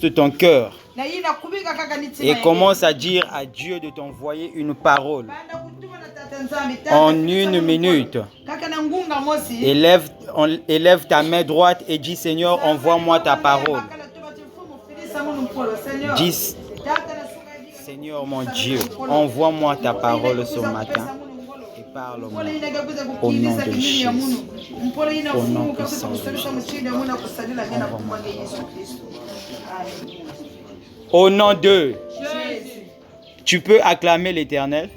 juste ton cœur et commence à dire à Dieu de t'envoyer une parole en 1 minute. Élève ta main droite et dis Seigneur, envoie-moi ta parole. Dis Seigneur mon Dieu, envoie-moi ta parole ce matin et parle-moi au nom de Jésus. Au nom puissant de Jésus. Au nom de Jésus. Tu peux acclamer l'Éternel.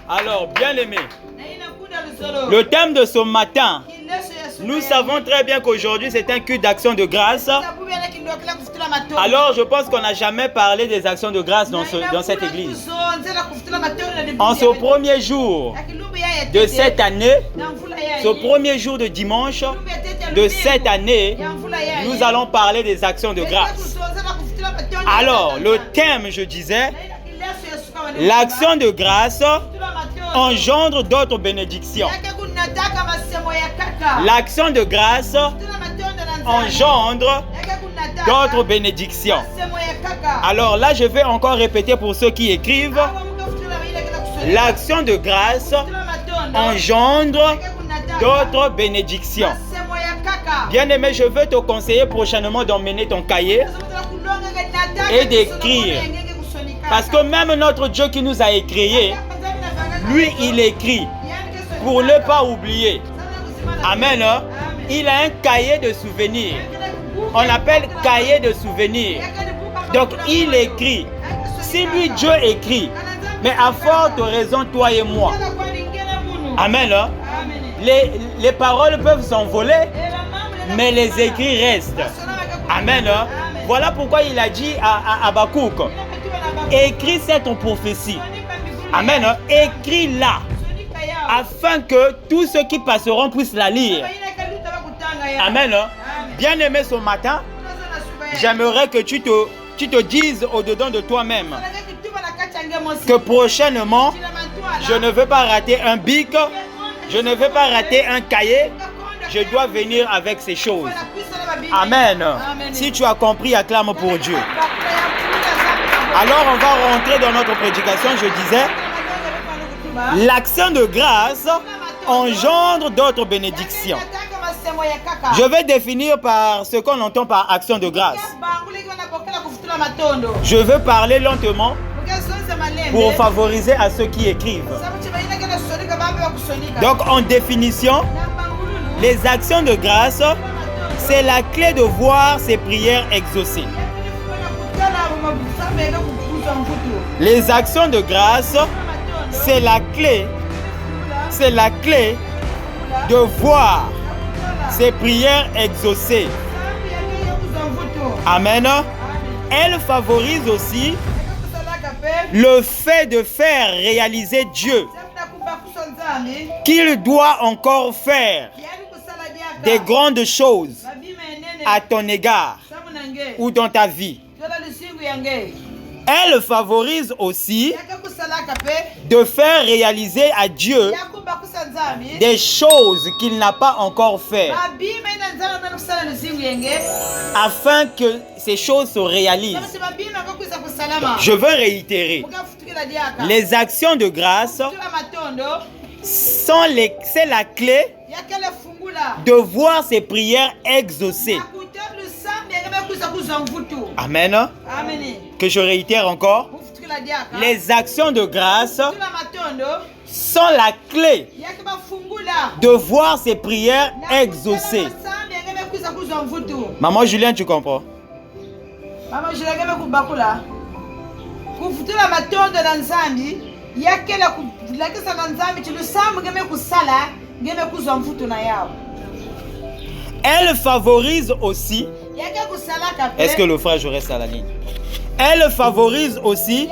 Alors, bien-aimé, le thème de ce matin, nous savons très bien qu'aujourd'hui c'est un culte d'action de grâce. Alors je pense qu'on n'a jamais parlé des actions de grâce dans cette église. En ce premier jour de cette année, ce premier jour de dimanche de cette année, nous allons parler des actions de grâce. Alors le thème, je disais, l'action de grâce engendre d'autres bénédictions. L'action de grâce engendre d'autres bénédictions. Alors là, je vais encore répéter pour ceux qui écrivent. L'action de grâce engendre d'autres bénédictions. Bien-aimé, je veux te conseiller prochainement d'emmener ton cahier et d'écrire. Parce que même notre Dieu qui nous a créés, lui, il écrit pour ne pas oublier. Amen. Il a un cahier de souvenirs. On l'appelle cahier de souvenirs. Donc, il écrit. Si lui, Dieu écrit, mais à forte raison, toi et moi. Amen. Les paroles peuvent s'envoler, mais les écrits restent. Amen. Voilà pourquoi il a dit à Habakkuk, écris cette prophétie. Amen. Écris-la afin que tous ceux qui passeront puissent la lire. Amen. Bien-aimé, ce matin, j'aimerais que tu te dises au-dedans de toi-même que prochainement, je ne veux pas rater un bic, je ne veux pas rater un cahier, je dois venir avec ces choses. Amen. Si tu as compris, acclame pour Dieu. Alors, on va rentrer dans notre prédication. Je disais, l'action de grâce engendre d'autres bénédictions. Je vais définir par ce qu'on entend par action de grâce. Je veux parler lentement pour favoriser à ceux qui écrivent. Donc, en définition, les actions de grâce, c'est la clé de voir ses prières exaucées. Les actions de grâce, c'est la clé de voir ses prières exaucées. Amen. Elle favorise aussi le fait de faire réaliser Dieu qu'il doit encore faire des grandes choses à ton égard ou dans ta vie. Elle favorise aussi de faire réaliser à Dieu des choses qu'il n'a pas encore fait, afin que ces choses se réalisent. Je veux réitérer. Les actions de grâce c'est la clé de voir ses prières exaucées. Amen. Que je réitère encore. Les actions de grâce sont la clé de voir ses prières exaucées. Maman Julien, tu comprends? Elle favorise aussi. Est-ce que le frère, je reste à la ligne? Elle favorise aussi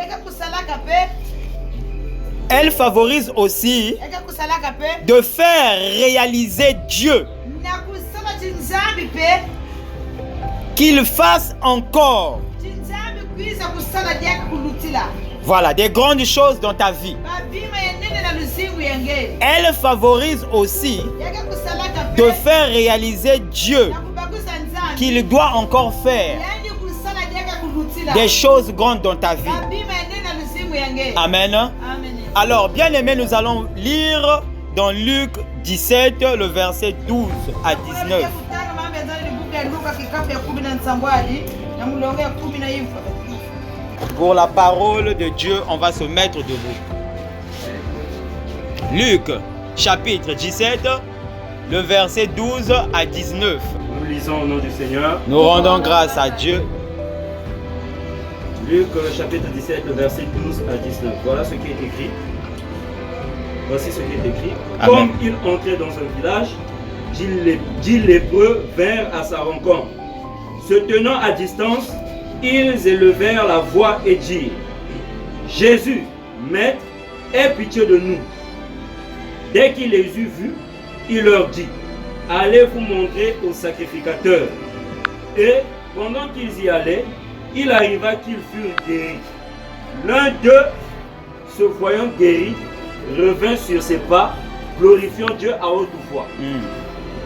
de faire réaliser Dieu qu'il fasse encore, voilà, des grandes choses dans ta vie. Elle favorise aussi de faire réaliser Dieu qu'il doit encore faire des choses grandes dans ta vie. Amen. Alors, bien aimé, nous allons lire dans Luc 17, le verset 12 à 19. Pour la parole de Dieu, on va se mettre debout. Luc, chapitre 17, le verset 12 à 19. Nous lisons au nom du Seigneur. Nous rendons grâce à Dieu. Luc, chapitre 17, le verset 12 à 19. Voilà ce qui est écrit. Voici ce qui est écrit. Amen. Comme il entrait dans un village, 10 lépreux vinrent à sa rencontre. Se tenant à distance, ils élevèrent la voix et dirent: Jésus, Maître, aie pitié de nous. Dès qu'il les eut vus, il leur dit: Allez vous montrer au sacrificateur. Et pendant qu'ils y allaient, il arriva qu'ils furent guéris. L'un d'eux, se voyant guéri, revint sur ses pas, glorifiant Dieu à haute voix.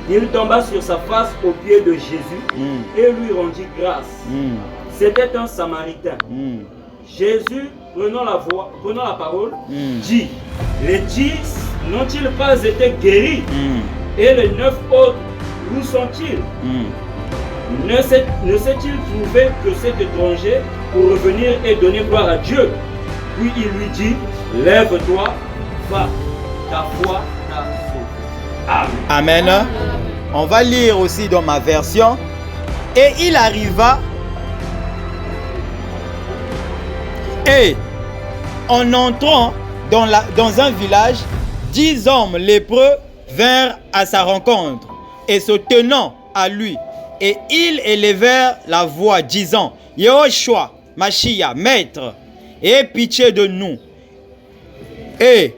Il tomba sur sa face aux pieds de Jésus et lui rendit grâce. C'était un Samaritain. Jésus, prenant la parole, dit: Les 10 n'ont-ils pas été guéris? Et les 9 autres, où sont-ils? Ne s'est-il trouvé que cet étranger pour revenir et donner gloire à Dieu? Puis il lui dit: Lève-toi, va, ta foi t'a sauvé. Amen. Amen. On va lire aussi dans ma version. Et il arriva, et en entrant dans un village, 10 hommes lépreux vinrent à sa rencontre et se tenant à lui. Et ils élevèrent la voix, disant: Yehoshua, Machia, Maître, aie pitié de nous. Et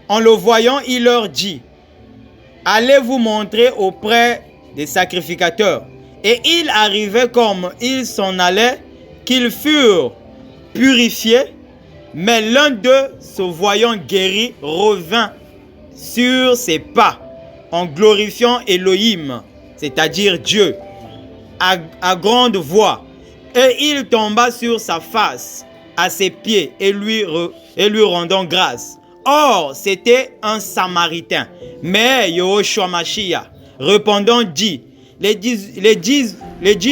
en le voyant, il leur dit: Allez vous montrer auprès des sacrificateurs. Et il arrivait comme ils s'en allaient, qu'ils furent purifiés. Mais l'un d'eux, se voyant guéri, revint sur ses pas, en glorifiant Elohim, c'est-à-dire Dieu, à grande voix. Et il tomba sur sa face, à ses pieds, et lui rendant grâce. Or, c'était un Samaritain. Mais Yehoshua Mashiach, répondant, dit: les 10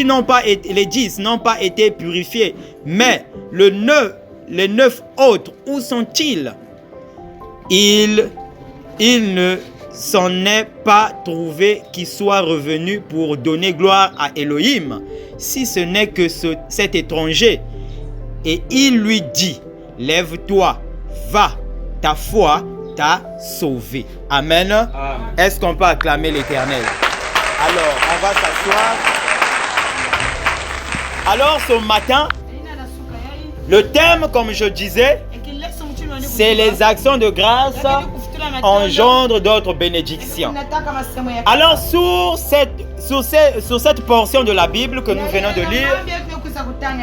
n'ont pas été purifiés, mais les 9 autres, où sont-ils? Il ne s'en est pas trouvé qui soit revenu pour donner gloire à Elohim, si ce n'est que cet étranger. Et il lui dit: Lève-toi, va, ta foi t'a sauvé. Amen. Amen. Est-ce qu'on peut acclamer l'Éternel? Alors, on va s'asseoir. Alors, ce matin, le thème, comme je disais, c'est les actions de grâce engendrent d'autres bénédictions. Alors, sur cette portion de la Bible que nous venons de lire,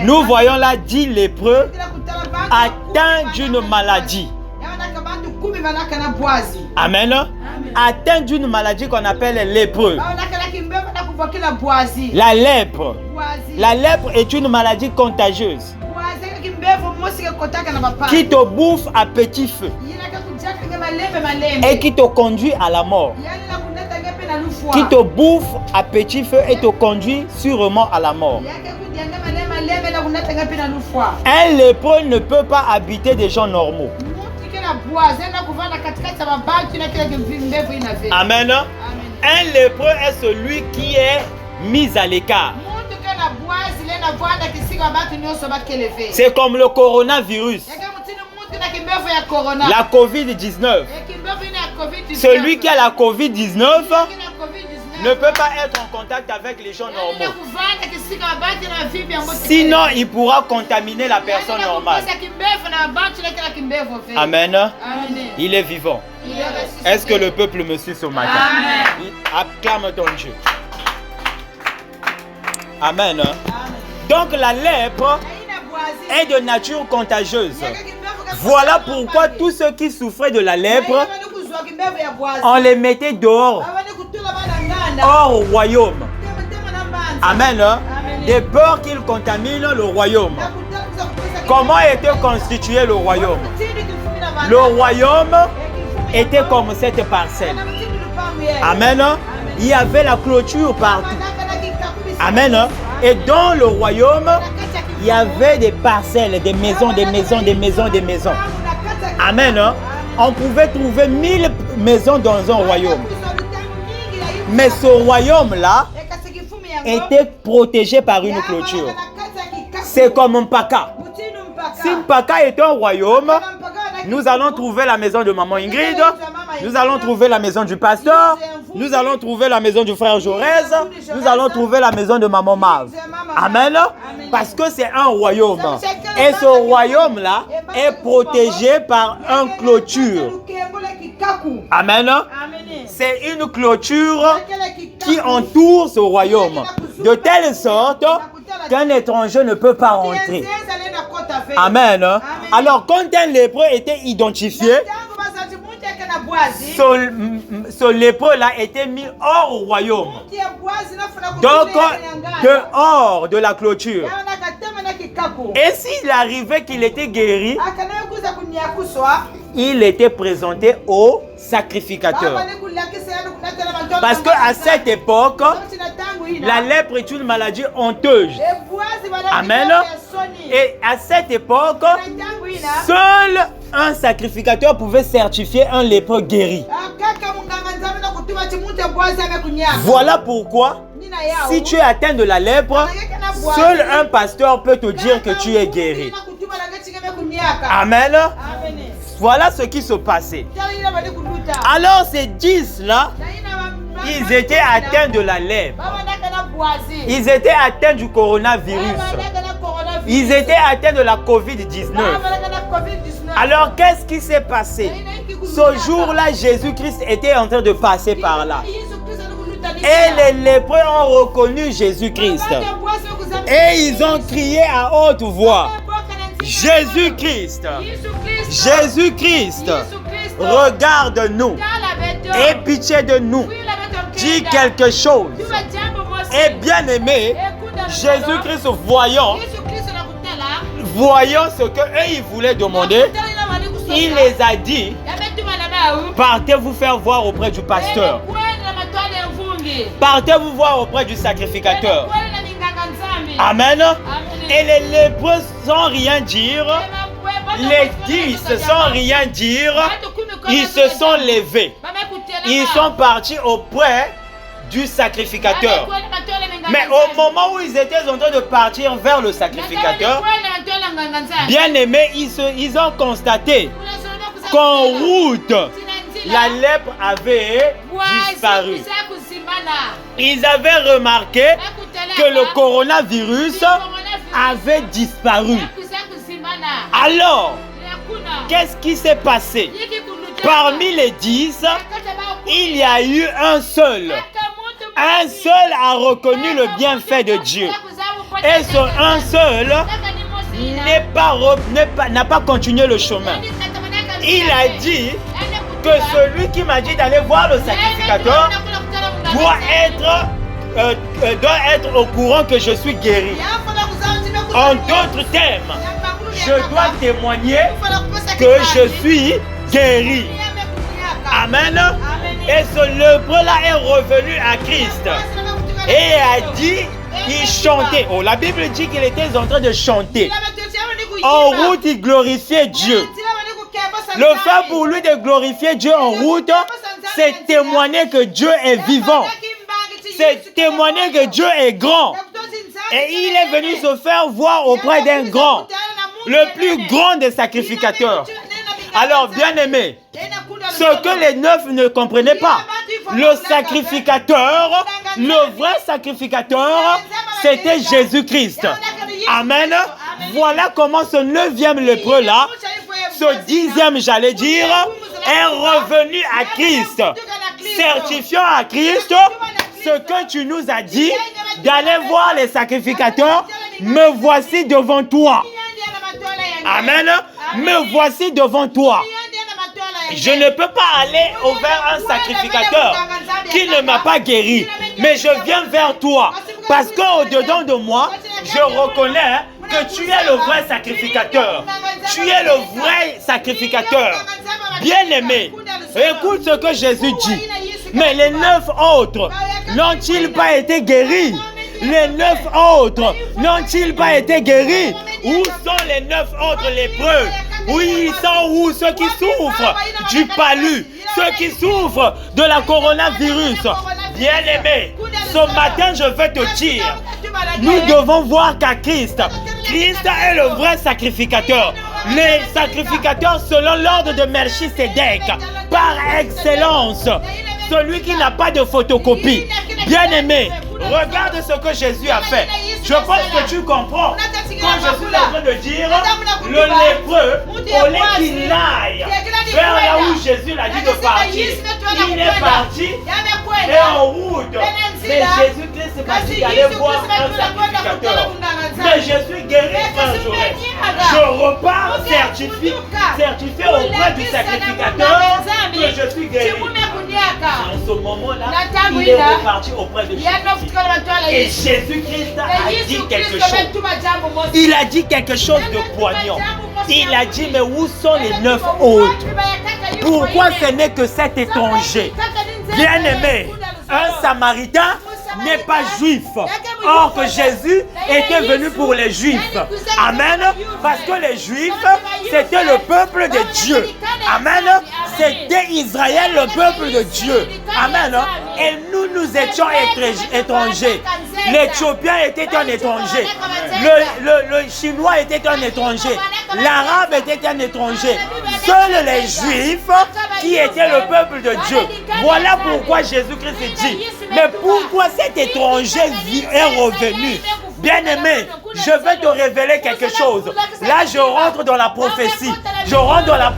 nous voyons là 10 lépreux atteints d'une maladie. Amen. Atteints d'une maladie qu'on appelle lépreux. La lèpre. La lèpre est une maladie contagieuse qui te bouffe à petit feu et qui te conduit à la mort. Qui te bouffe à petit feu et te conduit sûrement à la mort. Un lépreux ne peut pas habiter des gens normaux. Amen. Un lépreux est celui qui est mis à l'écart. C'est comme le coronavirus, la COVID-19. Celui qui a la COVID-19 ne peut pas être en contact avec les gens normaux. Sinon, il pourra contaminer la personne normale. Amen. Il est vivant. Est-ce que le peuple me suit ce matin? Acclame ton Dieu. Amen. Donc la lèpre est de nature contagieuse. Voilà pourquoi tous ceux qui souffraient de la lèpre, on les mettait dehors, hors au royaume. Amen. De peur qu'il contamine le royaume. Comment était constitué le royaume? Le royaume était comme cette parcelle. Amen. Il y avait la clôture partout. Amen. Et dans le royaume, il y avait des parcelles, des maisons, des maisons, des maisons, des maisons. Amen. On pouvait trouver 1000 maisons dans un royaume. Mais ce royaume-là était protégé par une clôture. C'est comme Mpaka. Si Mpaka est un royaume, nous allons trouver la maison de maman Ingrid, nous allons trouver la maison du pasteur, nous allons trouver la maison du frère Jaurès, nous allons trouver la maison de maman Mav. Amen. Parce que c'est un royaume. Et ce royaume-là est protégé par une clôture. Amen. C'est une clôture qui entoure ce royaume. De telle sorte qu'un étranger ne peut pas rentrer. Amen. Alors, quand un lépreux était identifié, ce lépreux-là était mis hors royaume. Donc, dehors de la clôture. Et s'il arrivait qu'il était guéri, il était présenté au sacrificateur. Parce qu'à cette époque, la lèpre est une maladie honteuse. Amen. Et à cette époque, seul un sacrificateur pouvait certifier un lépreux guéri. Voilà pourquoi, si tu es atteint de la lèpre, seul un pasteur peut te dire que tu es guéri. Amen. Voilà ce qui se passait. Alors ces 10 là, ils étaient atteints de la lèpre. Ils étaient atteints du coronavirus. Ils étaient atteints de la COVID-19. Alors qu'est-ce qui s'est passé? Ce jour-là, Jésus-Christ était en train de passer par là. Et les lépreux ont reconnu Jésus-Christ. Et ils ont crié à haute voix: Jésus-Christ, Jésus-Christ, regarde-nous, aie pitié de nous, dis quelque chose. Et bien aimé, Jésus-Christ voyant ce qu'eux ils voulaient demander, il les a dit: partez vous faire voir auprès du pasteur. Partez vous voir auprès du sacrificateur. Amen. Et les lépreux sans rien dire, les 10 sans rien dire, ils se sont levés. Ils sont partis auprès du sacrificateur. Mais au moment où ils étaient en train de partir vers le sacrificateur, bien aimés, ils ont constaté qu'en route, la lèpre avait disparu. Ils avaient remarqué que le coronavirus avait disparu. Alors, qu'est-ce qui s'est passé? Parmi les 10, il y a eu un seul. Un seul a reconnu le bienfait de Dieu. Et ce un seul n'a pas continué le chemin. Il a dit que celui qui m'a dit d'aller voir le sacrificateur doit être au courant que je suis guéri. En d'autres termes, je dois témoigner que je suis guéri. Amen. Et ce lépreux-là est revenu à Christ et a dit, il chantait. Oh, la Bible dit qu'il était en train de chanter. En route, il glorifiait Dieu. Le fait pour lui de glorifier Dieu en route, c'est témoigner que Dieu est vivant. C'est témoigner que Dieu est grand. Et il est venu se faire voir auprès d'un grand, le plus grand des sacrificateurs. Alors, bien aimé, ce que les 9 ne comprenaient pas, le sacrificateur, le vrai sacrificateur, c'était Jésus-Christ. Amen. Voilà comment ce 9e lépreux-là, ce 10e, j'allais dire, est revenu à Christ, certifiant à Christ ce que tu nous as dit, d'aller voir les sacrificateurs. Me voici devant toi. Amen. Me voici devant toi. Je ne peux pas aller vers un sacrificateur qui ne m'a pas guéri, mais je viens vers toi Parce qu'au-dedans de moi, je reconnais que tu es le vrai sacrificateur. Tu es le vrai sacrificateur. Bien-aimé, écoute ce que Jésus dit. Mais les 9 autres n'ont-ils pas été guéris? Les 9 autres n'ont-ils pas été guéris? Où sont les 9 autres lépreux? Oui, ils sont où? Ceux qui souffrent du palu, ceux qui souffrent de la coronavirus. Bien-aimé, ce matin je veux te dire, nous devons voir qu'à Christ. Christ est le vrai sacrificateur. Les sacrificateurs selon l'ordre de Melchisédek, par excellence. Celui qui n'a pas de photocopie. Bien-aimé, regarde ce que Jésus a fait. Je pense que tu comprends. Quand Jésus est en train de dire, le lépreux, au lieu qu'il aille vers là où Jésus l'a dit de partir, il est parti et en route. Mais Jésus-Christ s'est parti d'aller voir un sacrificateur. Mais Jésus guérit frère Joël. Je repars certifié auprès du sacrificateur que je suis guéri. En ce moment-là, il est reparti auprès de Jésus. Et Jésus-Christ a dit quelque chose. Il a dit quelque chose de poignant. Il a dit, mais où sont les 9 autres? Pourquoi ce n'est que cet étranger? Bien-aimé, un Samaritain n'est pas juif. Or que Jésus était venu pour les juifs. Amen. Parce que les juifs, c'était le peuple de Dieu. Amen. C'était Israël, le peuple de Dieu. Amen. Et nous étions étrangers. L'Éthiopien était un étranger. Le Chinois était un étranger. L'Arabe était un étranger. Seuls les Juifs qui étaient le peuple de Dieu. Voilà pourquoi Jésus-Christ dit, mais pourquoi cet étranger est revenu? Bien-aimé, je vais te révéler quelque chose. Là, je rentre dans la prophétie. Je rentre dans la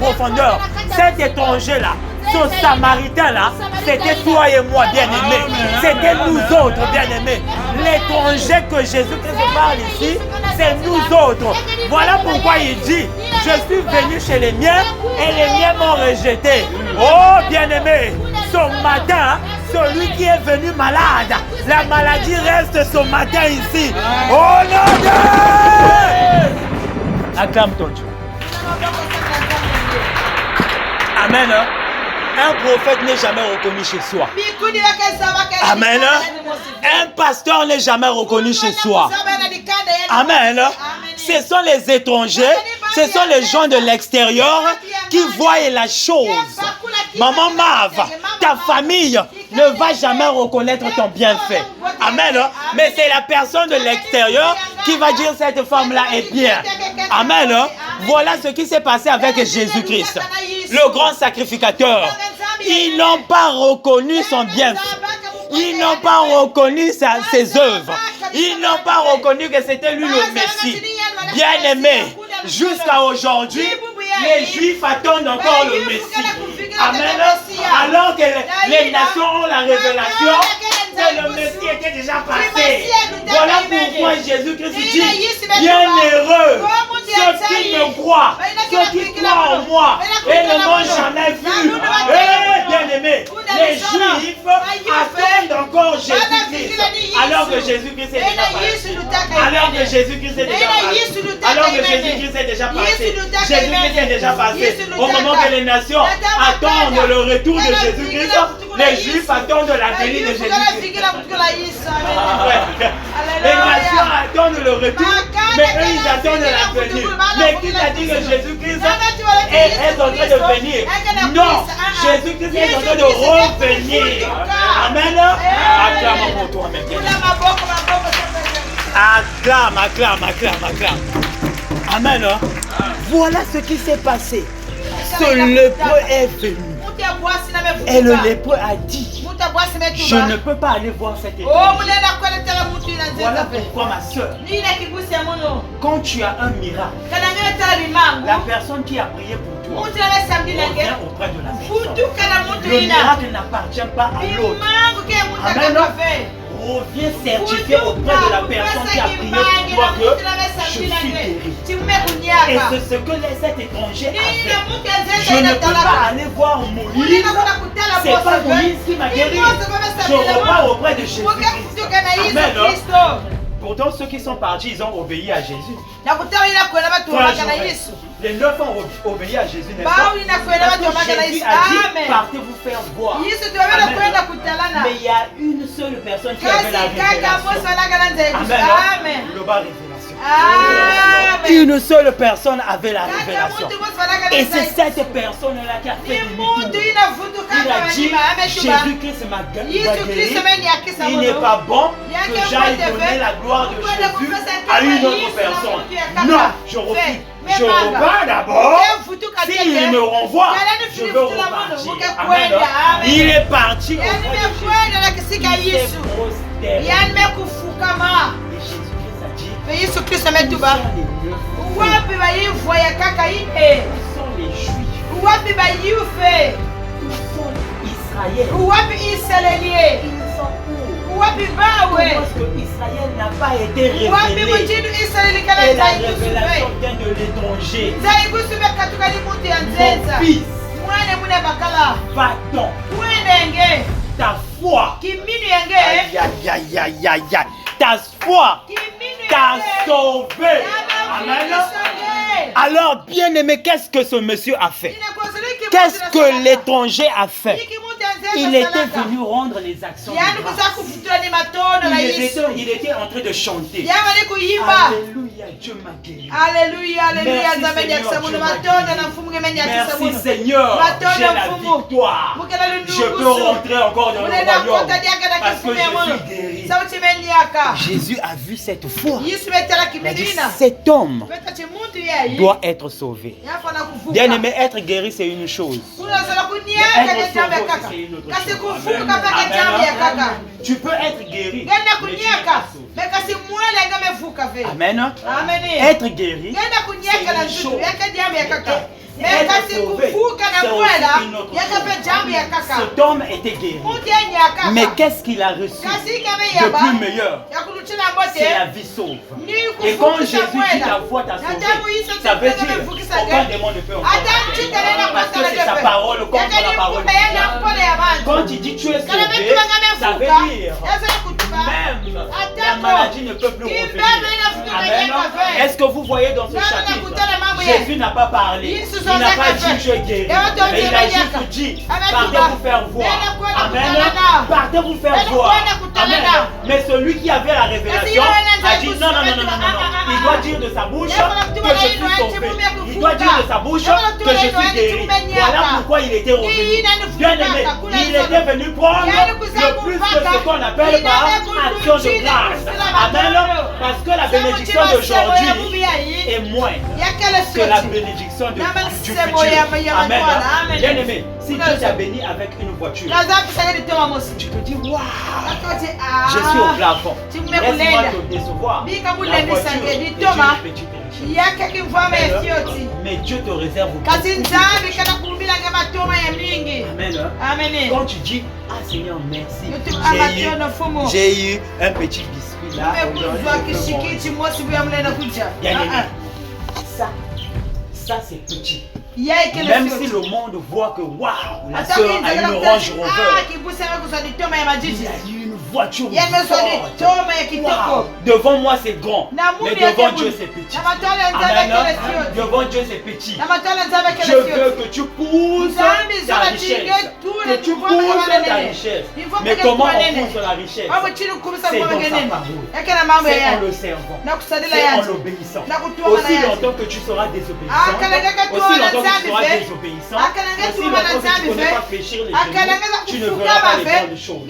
profondeur. Cet étranger-là, ce Samaritain-là, c'était toi et moi, bien-aimés. C'était nous autres, bien-aimés. L'étranger que Jésus-Christ parle ici, c'est nous autres. Voilà pourquoi il dit, je suis venu chez les miens et les miens m'ont rejeté. Oh, bien-aimés, ce matin, celui qui est venu malade, la maladie reste ce matin ici. Oh non, Dieu! Acclame ton Dieu. Amen. Un prophète n'est jamais reconnu chez soi. Amen. Un pasteur n'est jamais reconnu chez soi. Amen. Ce sont les étrangers, ce sont les gens de l'extérieur qui voient la chose. Maman Mav, ta famille ne va jamais reconnaître ton bienfait. Amen. Mais c'est la personne de l'extérieur qui va dire cette femme-là est bien. Amen. Voilà ce qui s'est passé avec Jésus-Christ, le grand sacrificateur. Ils n'ont pas reconnu son bienfait. Ils n'ont pas reconnu ses œuvres. Ils n'ont pas reconnu que c'était lui le Messie. Bien-aimé, jusqu'à aujourd'hui, les Juifs attendent encore le Messie. Amen. Alors que les nations ont la révélation que le Messie était déjà passé. Voilà pourquoi Jésus-Christ dit, bienheureux ceux qui me croient, ceux qui croient en moi et ne m'ont jamais vu. Bien-aimé, les Juifs attendent encore Jésus-Christ. Alors que Jésus-Christ est déjà passé. Alors que Jésus-Christ est déjà passé. Alors que Jésus-Christ est déjà passé. Jésus-Christ est déjà passé. Au moment que les nations attendent le retour de Jésus-Christ, les Juifs attendent la venue de Jésus-Christ. Les nations attendent le retour, mais eux ils attendent la venue. Mais qui t'a dit que Jésus-Christ est en train de venir? Non, Jésus-Christ est en train de revenir. Amen. Acclame pour toi maintenant. Acclame. Amen. Voilà ce qui s'est passé. Ce lépreux est venu. Et le lépreux a dit, je ne peux pas aller voir cet étranger. Voilà pourquoi ma soeur, quand tu as un miracle, la personne qui a prié pour toi revient auprès de la personne. Le miracle n'appartient pas à l'autre. Amen. Reviens certifier auprès de la personne qui a prié pour toi que je suis guéri. Et c'est ce que cet étranger a fait. Je ne peux pas aller voir Moïse, c'est pas Moïse qui m'a guéri. Je repars auprès de Jésus-Christ. Amen. Pourtant, ceux qui sont partis, ils ont obéi à Jésus. Les 9 ont obéi à Jésus, n'est-ce pas? Parce que Jésus a dit, partez vous faire voir. Amen. Mais il y a une seule personne qui avait la révélation. Amen. Global révélation. Une seule personne avait la révélation. Et c'est cette personne-là qui a fait du tout. Il a dit, Jésus-Christ m'a guéri. Il n'est pas bon que j'aille donner la gloire de Jésus à une autre personne. Non, je refuse. Je repars d'abord. S'il me renvoie, je veux repartir. Amen. Il est parti. Et Jésus-Christ a dit, où sont les Juifs? Où sont Israël? Comment est-ce que Israël n'a pas été révélé? Et la révélation vient de l'étranger. Mon fils, va-t'en. Ta foi, ta foi t'a sauvé. Amen. Alors, bien aimé, qu'est-ce que ce monsieur a fait? Qu'est-ce que l'étranger a fait? Il était venu rendre les actions de grâce. Il était en train de chanter. Alléluia, Dieu m'a guéri. Merci Seigneur, j'ai la victoire. Je peux rentrer encore dans le royaume parce que je suis guéri. Jésus a vu cette foi. Il a dit, cet homme doit être sauvé. Bien aimé, être guéri c'est une chose. Être sauvé c'est une autre chose. Tu peux être guéri, mais tu n'es pas sauvé. Amen. Être guéri, c'est une chose. Être sauvé, c'est aussi une autre chose. Cet homme était guéri. Mais qu'est-ce qu'il a reçu de plus meilleur? C'est la vie sauve. Et quand Jésus dit ta foi t'a sauvé, ça veut dire aucun démon ne peut encore faire. Parce que c'est sa parole contre la parole du diable. Quand il dit tu es sauvé, ça veut dire même la maladie ne peut plus revenir. Amen. Est-ce que vous voyez dans ce chapitre, Jésus n'a pas parlé. Il n'a pas dit tu es guéri. Mais il a juste dit partez vous faire voir. Amen. Partez vous faire voir. Amen. Mais celui qui avait la révélation a dit non. Il doit dire de sa bouche que je suis sauvé. Il doit dire de sa bouche que je suis guéri. Voilà pourquoi il était revenu. Bien aimé, il était venu prendre le plus de ce qu'on appelle par action de grâce. Amen. Parce que la bénédiction d'aujourd'hui est moindre que la bénédiction du futur. Amen. Bien aimé, si Dieu t'a béni avec une voiture, tu te dis waouh, je suis au plafond. Laisse-moi te décevoir. La voiture est une petite richesse. Mais Dieu te réserve beaucoup. Amen. Quand tu dis ah Seigneur merci, j'ai eu un petit biscuit là. Ça c'est petit. Même si le monde voit que waouh, la soeur a une Range Rover, il y a une voiture forte. Wow. Devant moi c'est grand, mais devant Dieu c'est petit. Amen. Devant Dieu c'est petit. Je veux que tu pousses ta richesse. Que tu pousses ta richesse. Mais comment on pousse la richesse? C'est dans sa parole. C'est en le servant. C'est en l'obéissant. Aussi longtemps que tu seras désobéissant, aussi longtemps que tu seras désobéissant, aussi longtemps que tu ne connais pas fléchir les genoux, tu ne verras pas les grandes choses.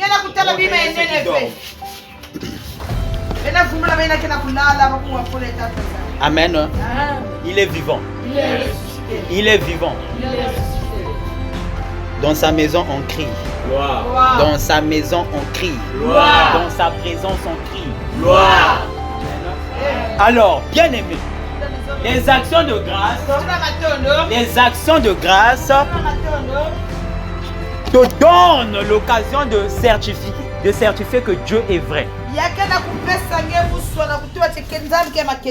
Amen. Il est vivant. Il est vivant. Dans sa maison on crie. Gloire. Dans sa maison on crie. Gloire. Dans sa présence on crie. Gloire. Alors, bien aimé, les actions de grâce te donnent l'occasion de certifier que Dieu est vrai.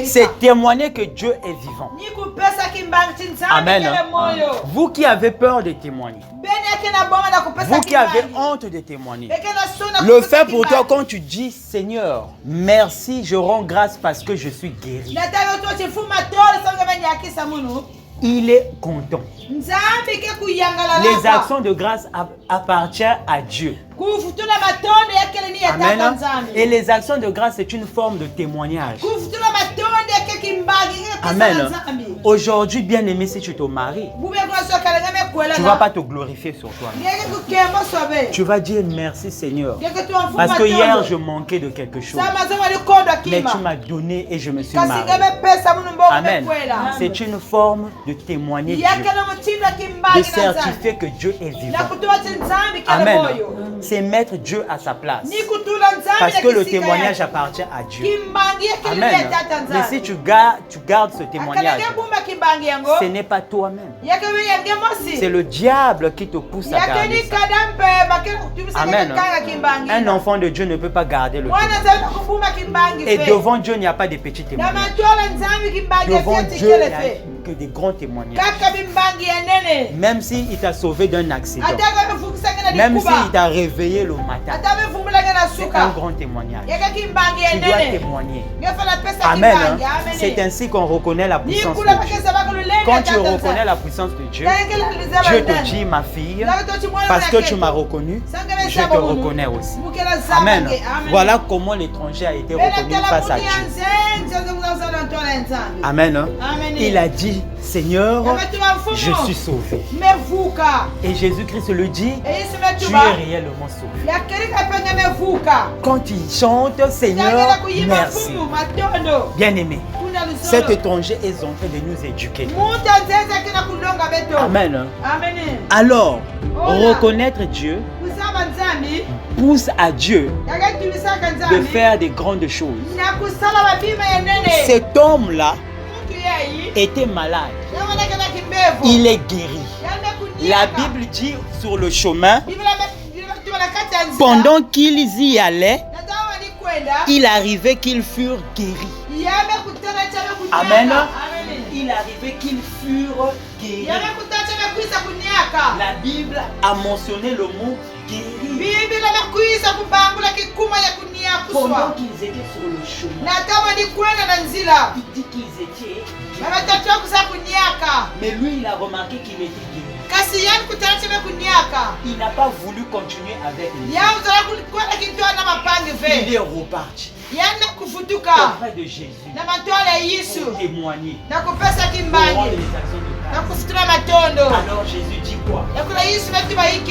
C'est témoigner que Dieu est vivant. Amen. Vous qui avez peur de témoigner, Vous qui avez honte de témoigner. Le fait pour toi quand tu dis Seigneur, merci, je rends grâce parce que je suis guéri. Il est content. Les actions de grâce appartiennent à Dieu. Amen. Et les actions de grâce, c'est une forme de témoignage. Amen. Aujourd'hui, bien aimé, si tu te maries, tu ne vas pas te glorifier sur toi. Tu vas dire merci Seigneur. Parce que hier, je manquais de quelque chose. Mais tu m'as donné et je me suis marié. Amen. C'est une forme de témoigner Dieu. De certifier que Dieu est vivant. Amen. C'est mettre Dieu à sa place. Parce que le témoignage appartient à Dieu. Amen. Mais si tu gardes ce témoignage, ce n'est pas toi-même. C'est le diable qui te pousse à garder ça. Amen. Un enfant de Dieu ne peut pas garder le témoignage. Et devant Dieu, il n'y a pas de petits témoignages. Devant Dieu, il n'y a que des grands témoignages. Même s'il t'a sauvé d'un accident, même s'il t'a réveillé le matin, c'est un grand témoignage. Tu dois témoigner. Amen. C'est ainsi qu'on reconnaît la puissance de Dieu. Quand tu reconnais la puissance de Dieu, Dieu te dit, ma fille, parce que tu m'as reconnu, je te reconnais aussi. Amen. Voilà comment l'étranger a été reconnu face à Dieu. Amen. Il a dit, Seigneur, je suis sauvé. Et Jésus-Christ le dit, tu es réellement sauvé. Quand il chante, Seigneur, merci. Bien-aimé, cet étranger est en train de nous éduquer. Amen. Alors, reconnaître Dieu pousse à Dieu de faire des grandes choses. Cet homme-là était malade. Il est guéri. La Bible dit sur le chemin, pendant qu'ils y allaient, il arrivait qu'ils furent guéris. Amen. Il arrivait qu'ils furent guéris. La Bible a mentionné le mot guéri. Pendant qu'ils étaient sur le chemin, il dit qu'ils étaient guéris. Mais lui, il a remarqué qu'il était guéri. Il n'a pas voulu continuer avec lui. Il est reparti auprès de Jésus pour témoigner, pour rendre les actions de grâce. Alors Jésus dit quoi?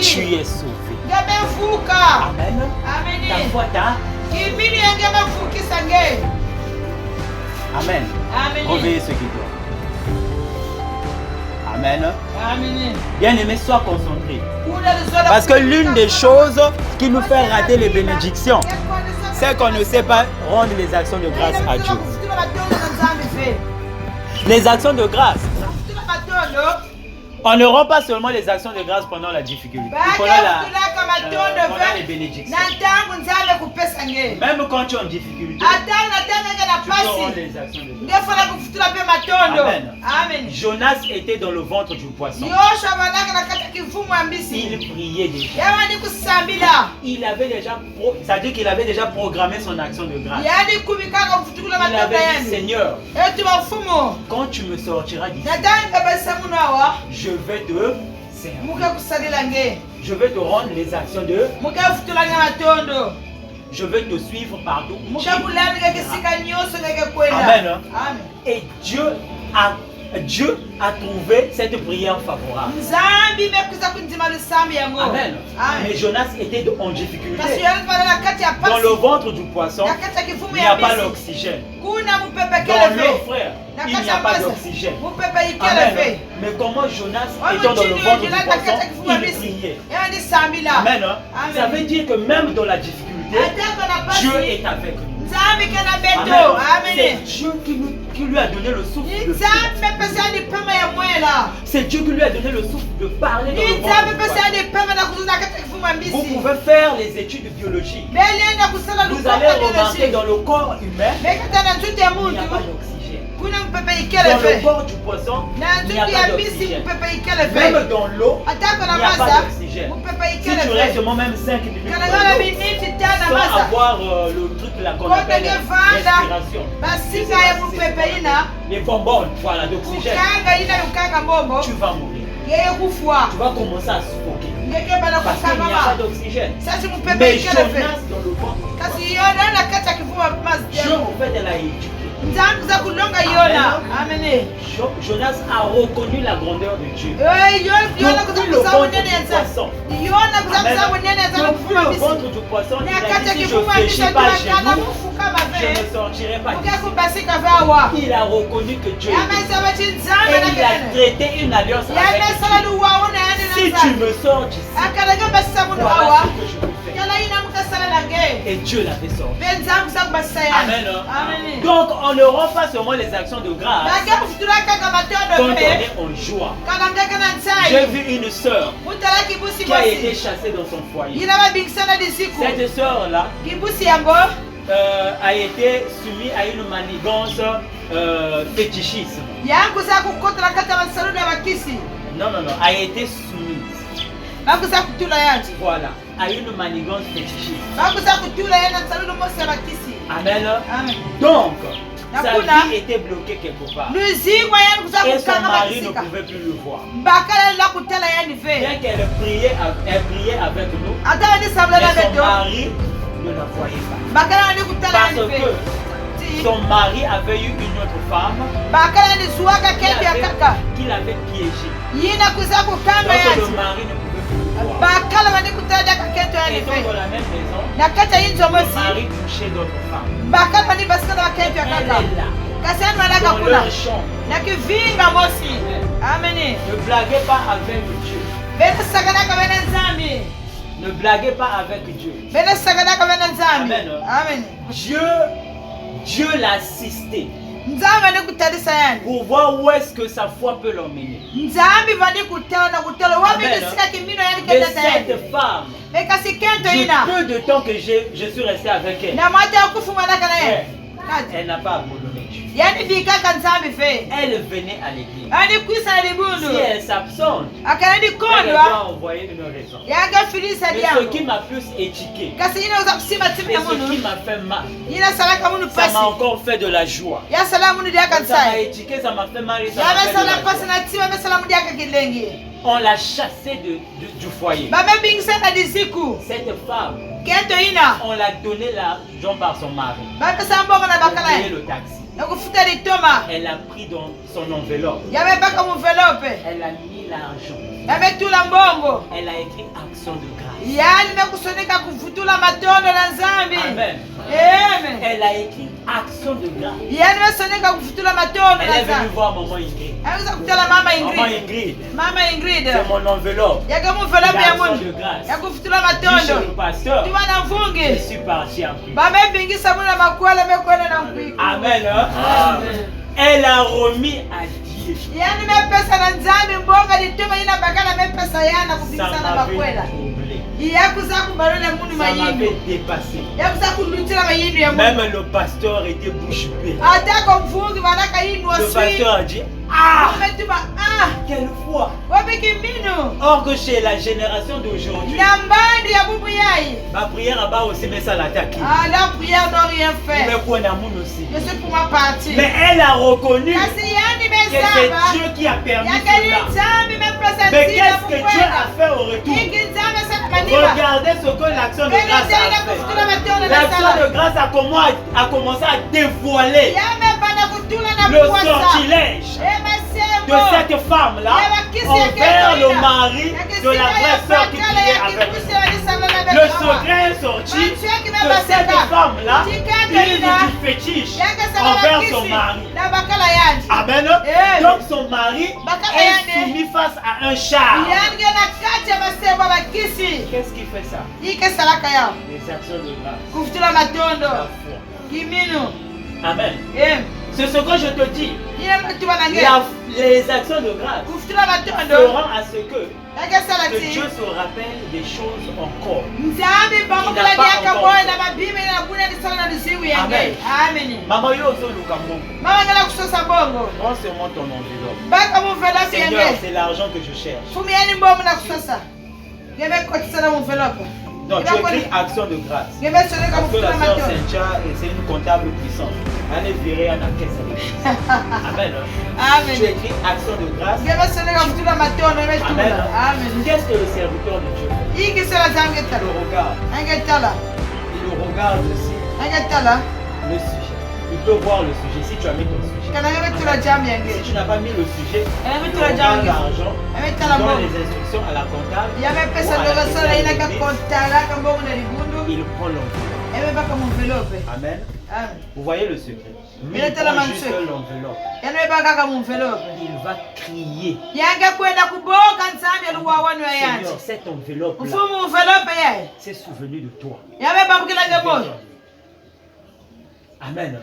Tu es sauvé. Amen. Ta foi t'a. Amen. Réveillez ceux qui doivent. Amen. Bien aimé, sois concentré. Parce que l'une des choses qui nous fait rater les bénédictions, c'est qu'on ne sait pas rendre les actions de grâce à Dieu. Les actions de grâce. On ne rend pas seulement les actions de grâce pendant la difficulté, pendant les bénédictions. Même quand tu es en difficulté, tu peux rendre les actions de grâce. Amen. Jonas était dans le ventre du poisson. Il priait déjà. Il avait déjà, c'est-à-dire qu'il avait déjà programmé son action de grâce. Il avait dit, Seigneur, quand tu me sortiras d'ici, je vais te servir. Je vais te rendre les actions de. Je vais te suivre partout. Amen. Et Dieu a trouvé cette prière favorable. Amen. Mais Jonas était en difficulté. Dans le ventre du poisson, il n'y a pas l'oxygène. Dans l'eau, frère, il n'y a pas d'oxygène. Amen. Mais comment Jonas, étant dans le ventre du poisson, il priait. Amen. Ça veut dire que même dans la difficulté, Dieu est avec nous. C'est Dieu qui lui a donné le souffle de vivre. C'est Dieu qui lui a donné le souffle de parler dans le monde. Vous pouvez faire les études de biologie. Vous allez remarquer dans le corps humain, il n'y a pas d'oxygène. Dans le corps du poisson, il n'y a pas d'oxygène. Même dans l'eau, il n'y a pas d'oxygène. tu restes seulement même 5 minutes sans avoir le truc là qu'on appelle respiration. Les bonbons, voilà, d'oxygène. Tu vas mourir. Tu vas commencer à suffoquer. Parce qu'il n'y a pas d'oxygène. Mais Jonas dans le ventre, Dieu en fait elle a éduqué. Jonas a reconnu la grandeur de Dieu. Depuis le ventre du poisson, il a dit si je ne fléchis pas chez nous, je ne sortirai pas d'ici. Il a reconnu que Dieu est Dieu. Et il a traité une alliance avec Dieu. Si tu me sors d'ici, voilà ce que je peux faire. Et Dieu l'avait sorti. Amen. Donc on ne rend pas seulement les actions de grâce quand on est en joie. J'ai vu une sœur qui a été chassée dans son foyer. Cette sœur-là a été soumise à une manigance fétichisme. Non, a été soumise. Voilà, à une manigance fétichisme. Amen. Donc, sa vie était bloquée quelque part. Et son mari ne pouvait plus le voir. Bien qu'elle priait avec nous, mais son mari ne la voyait pas. Parce que son mari avait eu une autre femme qu'il avait piégée. Donc le mari ne pouvait plus le voir. Et donc dans la même maison, le mari touchait d'autres femmes. Elle est là, dans leur chambre. Ne blaguez pas avec Dieu. Ne blaguez pas avec Dieu. Amen. Dieu l'a assisté pour voir où est-ce que sa foi peut l'emmener. Mais cette femme, du peu de temps que je suis resté avec elle, elle n'a pas abandonné Dieu. Elle venait à l'église. Si elle s'absente, elle doit envoyer une raison. Mais ce qui m'a plus étiqué, et ce qui m'a fait mal, ça m'a encore fait de la joie. Ça m'a étiqué, ça m'a fait mal et ça m'a fait de la joie. On l'a chassée du foyer. Cette femme, on l'a donné l'argent par son mari. Elle a payé le taxi. Elle a pris dans son enveloppe. Elle a mis l'argent. Elle a écrit action de grâce. Amen. Elle a écrit action de grâce. Elle est venue voir maman Ingrid. Maman Ingrid, c'est mon enveloppe. L'action de grâce. Dis chez le pasteur, je suis parti en prix. Amen. Elle a remis à Dieu. Ça m'avait troublé. Ça m'avait dépassé. Même le pasteur était bouche bée. Le pasteur a dit, ah, quelle foi. Or que chez la génération d'aujourd'hui, ma prière a pas aussi, mais ça l'attaque. La prière n'a rien fait. Je suis pour ma partie. Mais elle a reconnu que c'est Dieu qui a permis cela. Mais qu'est-ce que Dieu a fait au retour? Regardez ce que l'action de grâce a fait. L'action de grâce a commencé à dévoiler le sortilège de cette femme-là envers le mari de la vraie sœur qui priait avec nous. Le secret est sorti de cette femme-là qui est du fétiche envers son mari. Amen. Donc son mari est soumis face à un char. Qu'est-ce qui fait ça? Les actions de grâce. La foi. Amen. C'est ce que je te dis. Les actions de grâce feront à ce que Dieu se rappelle des choses encore. Amen. Maman Yozo Lukambo. Prends seulement ton enveloppe. Seigneur, c'est l'argent que je cherche. Non, tu écris action de grâce. Parce que la sœur Cynthia, c'est une comptable puissante. Elle est virée à la caisse. Amen. Amen. Tu écris action de grâce. Amen. Qu'est-ce que le serviteur de Dieu fait? Il le regarde. Il le regarde aussi. Le sujet. Il peut voir le sujet si tu as mis ton sujet. Si tu n'as pas mis le sujet, il regarde l'argent, il donne les instructions à la comptable. Il prend l'enveloppe. Amen. Vous voyez le secret. Lui, il prend juste l'enveloppe. Il va crier. Seigneur, cette enveloppe-là s'est souvenu de toi. Amen.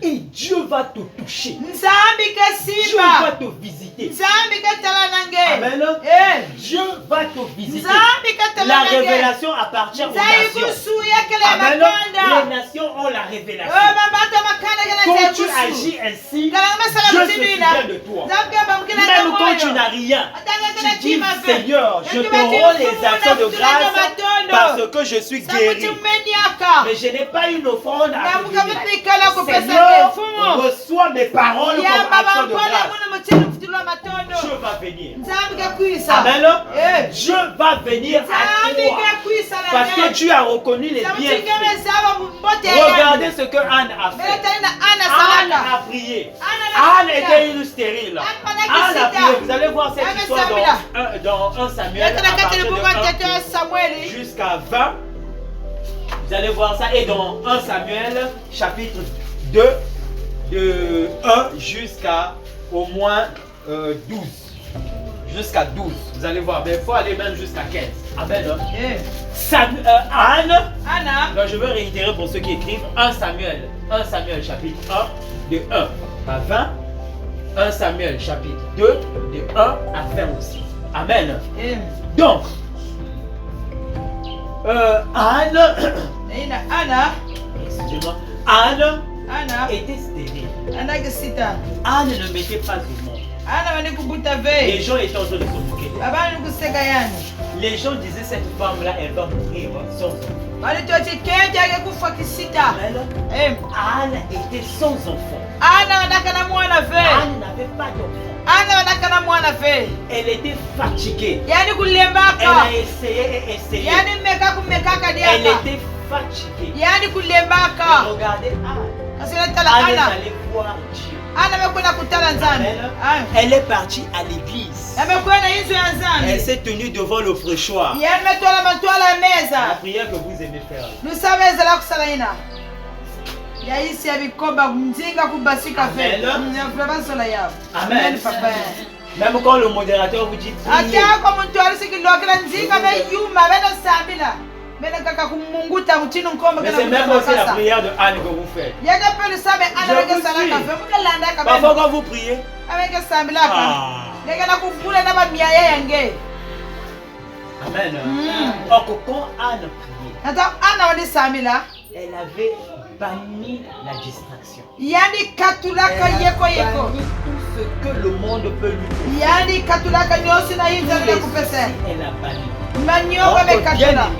Et Dieu va te toucher. Dieu va te visiter. Amen. Dieu va te visiter. La révélation appartient aux nations. Amen. Les nations ont la révélation. Quand tu agis ainsi, Dieu se souvient de toi. Même quand tu n'as rien, tu dis Seigneur, je te rends les actions de grâce parce que je suis guéri. Mais je n'ai pas une offrande à te donner. Seigneur, reçois mes paroles comme action de grâce. Dieu va venir. Amen. Dieu va venir à toi. Parce que tu as reconnu les bienfaits. Regardez ce que Anne a fait. Anne a prié. Anne était une stérile. Anne a prié. Vous allez voir cette histoire dans 1 Samuel à partir de 1 jusqu'à 20. Vous allez voir ça. Et dans 1 Samuel chapitre 2 de 1 jusqu'à au moins 12. Jusqu'à 12. Vous allez voir. Mais il faut aller même jusqu'à 15. Amen. Anne. Donc je veux réitérer pour ceux qui écrivent 1 Samuel chapitre 1 de 1 à 20. 1 Samuel chapitre 2 de 1 à 20 aussi. Amen. Donc, Anne, excusez-moi, Anne était stérile. Anne ne mettait pas de nom. Les gens étaient en train de se moquer. Les gens disaient cette femme-là, elle va mourir sans enfant. Anne était sans enfant. Anne n'avait pas d'enfant. Elle était fatiguée. Elle a essayé et essayé. Elle était fatiguée. Et regardez Anne. Anne est allée voir Dieu. Elle est partie à l'église. Elle s'est tenue devant le fréchoir. La prière que vous aimez faire. Amen. Même quand le modérateur vous dit priez. Mais c'est même aussi la prière de Anne que vous faites. Parfois quand vous priez, Amen. Or quand Anne priait, elle avait banni la distraction. Elle a banni tout ce que le monde peut lui faire. Elle a banni. La prière est un dialogue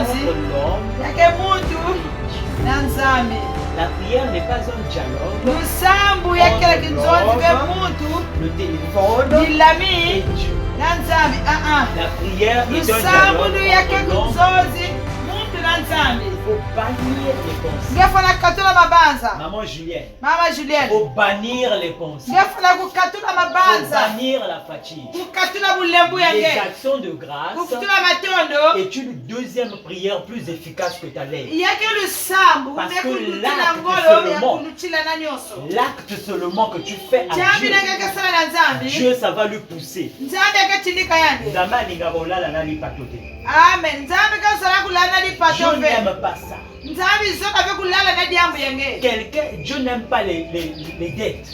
entre l'homme. La prière n'est pas un dialogue entre le téléphone et Dieu. La prière est un dialogue entre l'homme. Il faut bannir les pensées. Maman Julienne. Il faut bannir les pensées. Il faut bannir la fatigue. Les actions de grâce est une deuxième prière plus efficace que ta lèvre. Parce que l'acte seulement que tu fais à Dieu, Dieu ça va lui pousser. Amen. Dieu n'aime pas ça. Quelqu'un, Dieu n'aime pas les dettes.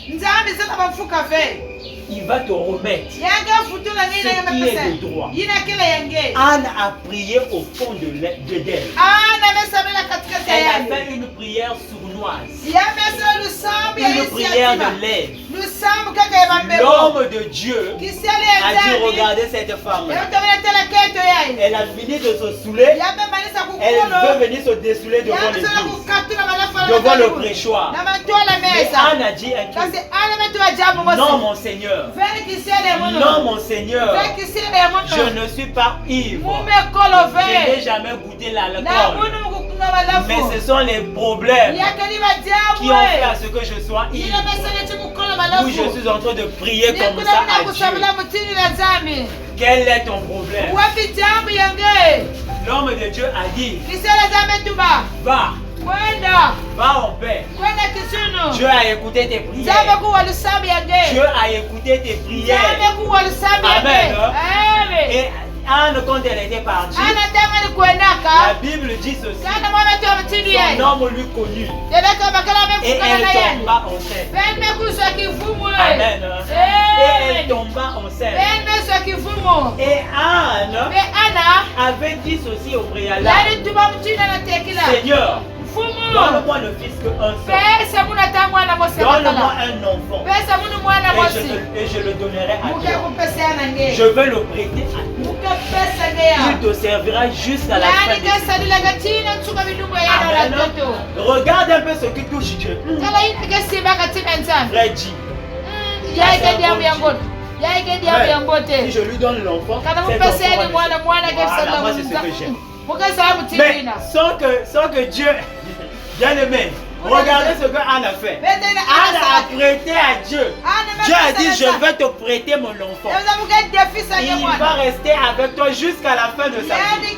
il va te remettre ce qui est de droit. Anne a prié au fond de d'Éden. Elle a fait une prière sournoise. Une prière de lèvres. L'homme de Dieu a dit, regardez cette femme. Elle a fini de se saouler. Elle veut venir se dessouler devant l'église, devant le prêchoir. Mais Anne a dit un truc. Non, mon Seigneur. Non, mon Seigneur. Je ne suis pas ivre. Je n'ai jamais goûté l'alcool. Mais ce sont les problèmes qui ont fait à ce que je sois ivre. Où je suis en train de prier comme ça à Dieu. Quel est ton problème? L'homme de Dieu a dit, va. Va en paix. Dieu a écouté tes prières. Dieu a écouté tes prières. Amen. Et Anne, quand elle était partie, la Bible dit ceci. Son homme lui connut. Et elle tomba enceinte. Amen. Et elle tomba enceinte. Et Anne avait dit ceci au préalable. Seigneur, donne-moi le fils qu'un seul. Donne-moi un enfant. Et je le donnerai à toi. Je veux le prêter à toi. Il te servira jusqu'à la fin de sa vie. Amen. Regarde un peu ce qui touche Dieu. Frère dit. Si je lui donne l'enfant, c'est moi c'est ce que j'aime. Mais sans que Dieu, bien aimé, regardez ce que Anne a fait. Anne a prêté à Dieu. Dieu a dit, je vais te prêter mon enfant. Il va rester avec toi jusqu'à la fin de sa vie.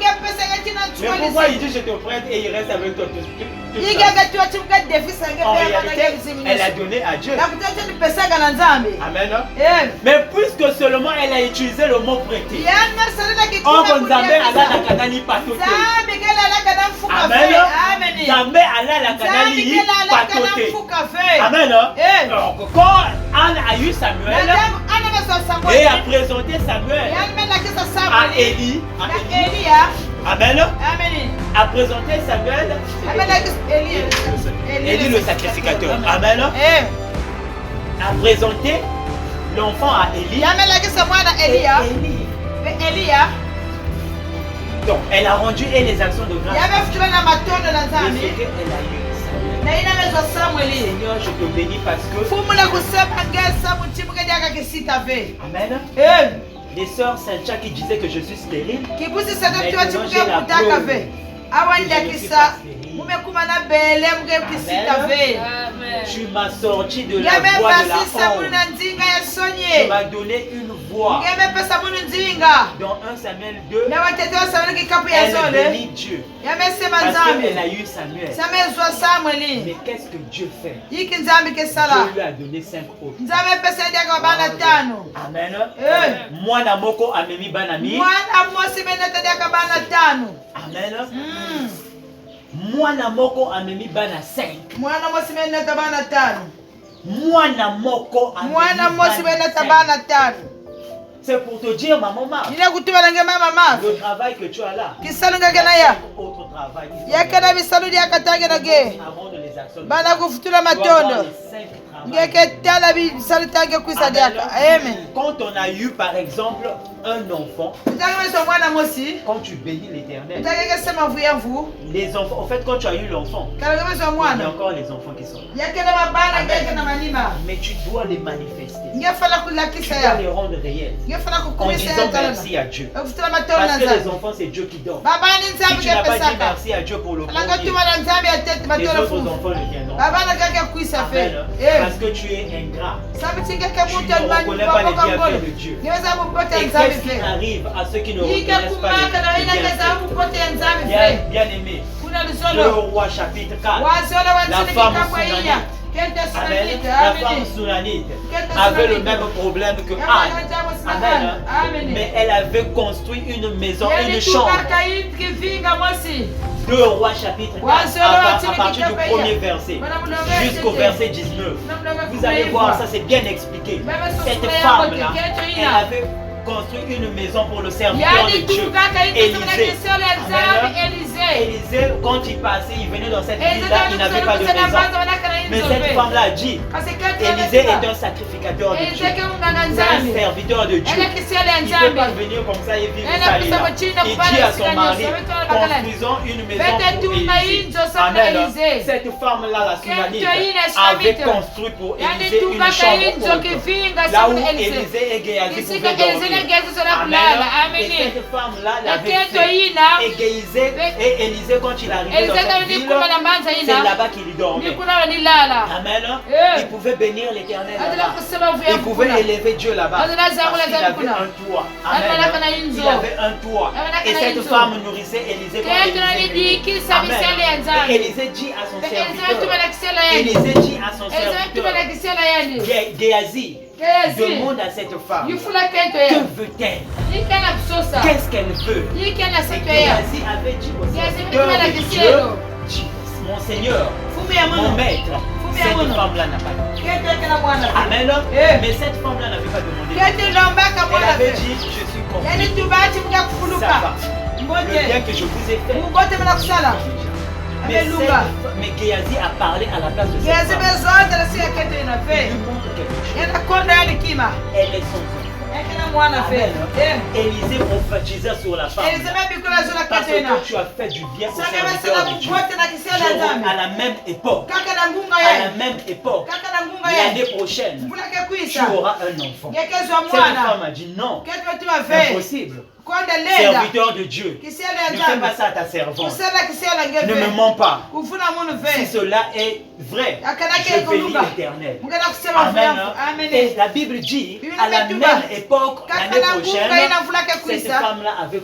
Mais pourquoi il dit, je te prête et il reste avec toi toute sa vie? En réalité, elle a donné à Dieu. Amen. Mais puisque seulement elle a utilisé le mot prêter, on va Nzambe ala la kanali patote. Amen. Nzambe ala la kanali patote. Amen. Donc quand Anne a eu Samuel et a présenté Samuel à Élie, Amen. A présenté Samuel, Élie le sacrificateur. Amen. A présenté l'enfant à Élie. Donc elle a rendu les actions de grâce. Seigneur, je te bénis parce que Amen. Les sœurs Saint-Jacques qui disaient que je suis stérile. Maintenant j'ai la preuve. Tu m'as sorti de la voie de la honte. Tu m'as donné une voix. Dans 1 Samuel 2, elle bénit Dieu. Parce qu'elle a eu Samuel. Mais qu'est-ce que Dieu fait? Dieu lui a donné 5 autres. Amen. Moi namoko amemi banami. Amen. Mwana moko amemi bana 5. Mwana moko amemi bana 5. C'est pour te dire, ma maman, le travail que tu as là, c'est autre travail. Avant de les actions, quand on a eu par exemple un enfant, quand tu bénis l'Éternel, les enfants, en fait quand tu as eu l'enfant, il y a encore les enfants qui sont là. Mais tu dois les manifester. Tu dois les rendre réels en disant merci à Dieu. Parce que les enfants c'est Dieu qui donne. Si tu n'as pas dit merci à Dieu pour le premier, les autres enfants le viendront. Amen. Parce que tu es ingrat. Tu ne reconnais pas les bienfaits de Dieu. Et qu'est-ce qui arrive à ceux qui ne reconnaissent pas les bienfaits? Bien aimé, le roi chapitre 4, la femme Amen. La femme sounanite avait le même problème que Anne. Amen. Mais elle avait construit une maison, une chambre. 2 Rois chapitre 4, à partir du premier verset jusqu'au verset 19. Vous allez voir, ça c'est bien expliqué. Cette femme-là, elle avait construit une maison pour le serviteur de Dieu, Élisée, quand il passait, il venait dans cette ville-là, il n'avait pas de maison. Mais cette femme-là a dit, Élisée est un sacrificateur de Dieu, un serviteur de Dieu. Il ne peut pas venir comme ça et vivre sa vie. Il dit à son mari, construisons une maison pour Élisée. Amen. Cette femme-là, la Sunanite, avait construit pour Élisée une chambre haute, là où Élisée et Géasi pouvaient dormir. Amen. Et cette femme-là l'avait fait. Et Élisée, quand il arrivait dans cette ville, c'est là-bas qu'il y dormait. Amen. Il pouvait bénir l'Éternel là-bas. Il pouvait élever Dieu là-bas. Parce qu'il avait un toit. Amen. Il avait un toit. Et cette femme nourrissait Élisée quand Élisée venait. Amen. Et Élisée dit à son serviteur, Géasi, demande à cette femme, que veut-elle? Qu'est-ce qu'elle veut? Et Géasi avait dit au serviteur de Dieu, mon Seigneur, mon maître, cette femme-là n'a pas dit. Amen. Mais cette femme-là n'avait pas demandé. Elle avait dit, je suis compris. Ça va. Le bien que je vous ai fait. Mais Géasi a parlé à la place de cette femme. Il lui montre quelque chose. Elle est son enfant. Élisée prophétisait sur la femme. Parce que tu as fait du bien au serviteur de Dieu. À la même époque, l'année prochaine, tu auras un enfant. Cette femme a dit non, impossible. Serviteur de Dieu, ne fais pas ça à ta servante. Ne me mens pas. Si cela est vrai, je bénis l'Éternel. Amen. Et la Bible dit, à la même époque, l'année prochaine, cette femme-là avait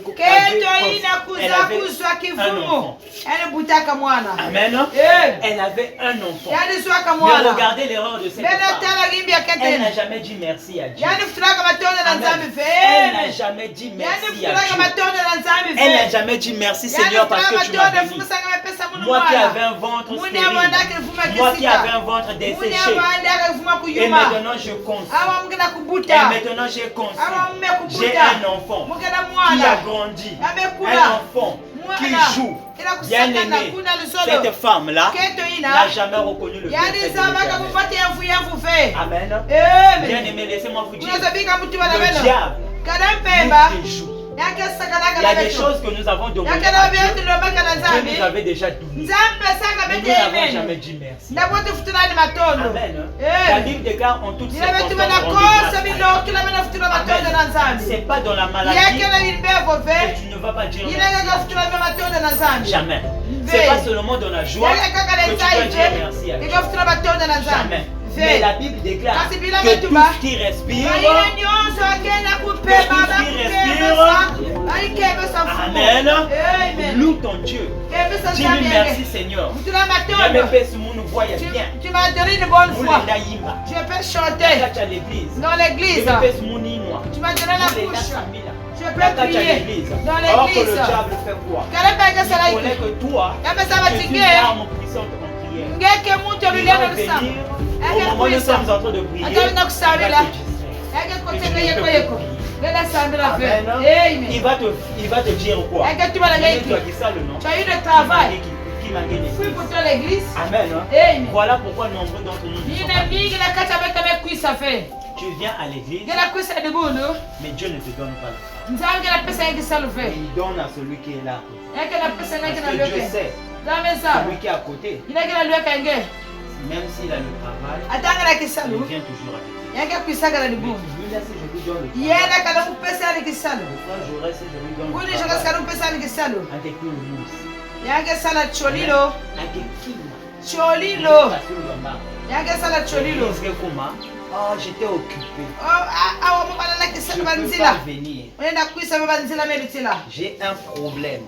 un enfant. Amen. Elle avait un enfant. Mais regardez l'erreur de cette femme. Elle n'a jamais dit merci à Dieu. Elle n'a jamais dit merci. Elle n'a jamais dit merci Seigneur parce que tu m'as béni. Moi qui avais un ventre stérile, moi qui avais un ventre desséché, et maintenant je construis. Et maintenant j'ai construit. J'ai un enfant qui a grandi, un enfant qui joue. Bien aimé, cette femme-là n'a jamais reconnu le bienfait de l'Éternel. Amen. Bien aimé, laissez-moi vous dire, le diable, lui qui joue. Il y a des choses que nous avons demandées à Dieu. Dieu nous avait déjà donné. Mais nous n'avons jamais dit merci. Amen. La Bible déclare en toutes circonstances. Ce n'est pas dans la maladie que tu ne vas pas dire merci. Jamais. Ce n'est pas seulement dans la joie que tu dois dire merci à Dieu. Jamais. Mais la Bible déclare que tout ce qui respire, Amen, loue ton Dieu. Dis-lui merci Seigneur. Je peux chanter dans l'église. Tu m'as donné la bouche. Je peux prier dans l'église. Or que le diable fait quoi? Il connaît que toi, tu es une arme puissante en prière. Au moment où nous sommes en train de prier, il va te dire quoi? Tu as dit ça le nom. Tu as eu le travail. Amen. Voilà pourquoi nombreux d'entre nous ne sont pas. Tu viens à l'église, mais Dieu ne te donne pas la femme. Il donne à celui qui est là. Parce que Dieu sait, celui qui est à côté, même s'il a le travail, il vient toujours à l'église. Oh, j'étais occupé. Je ne peux pas venir. J'ai un problème.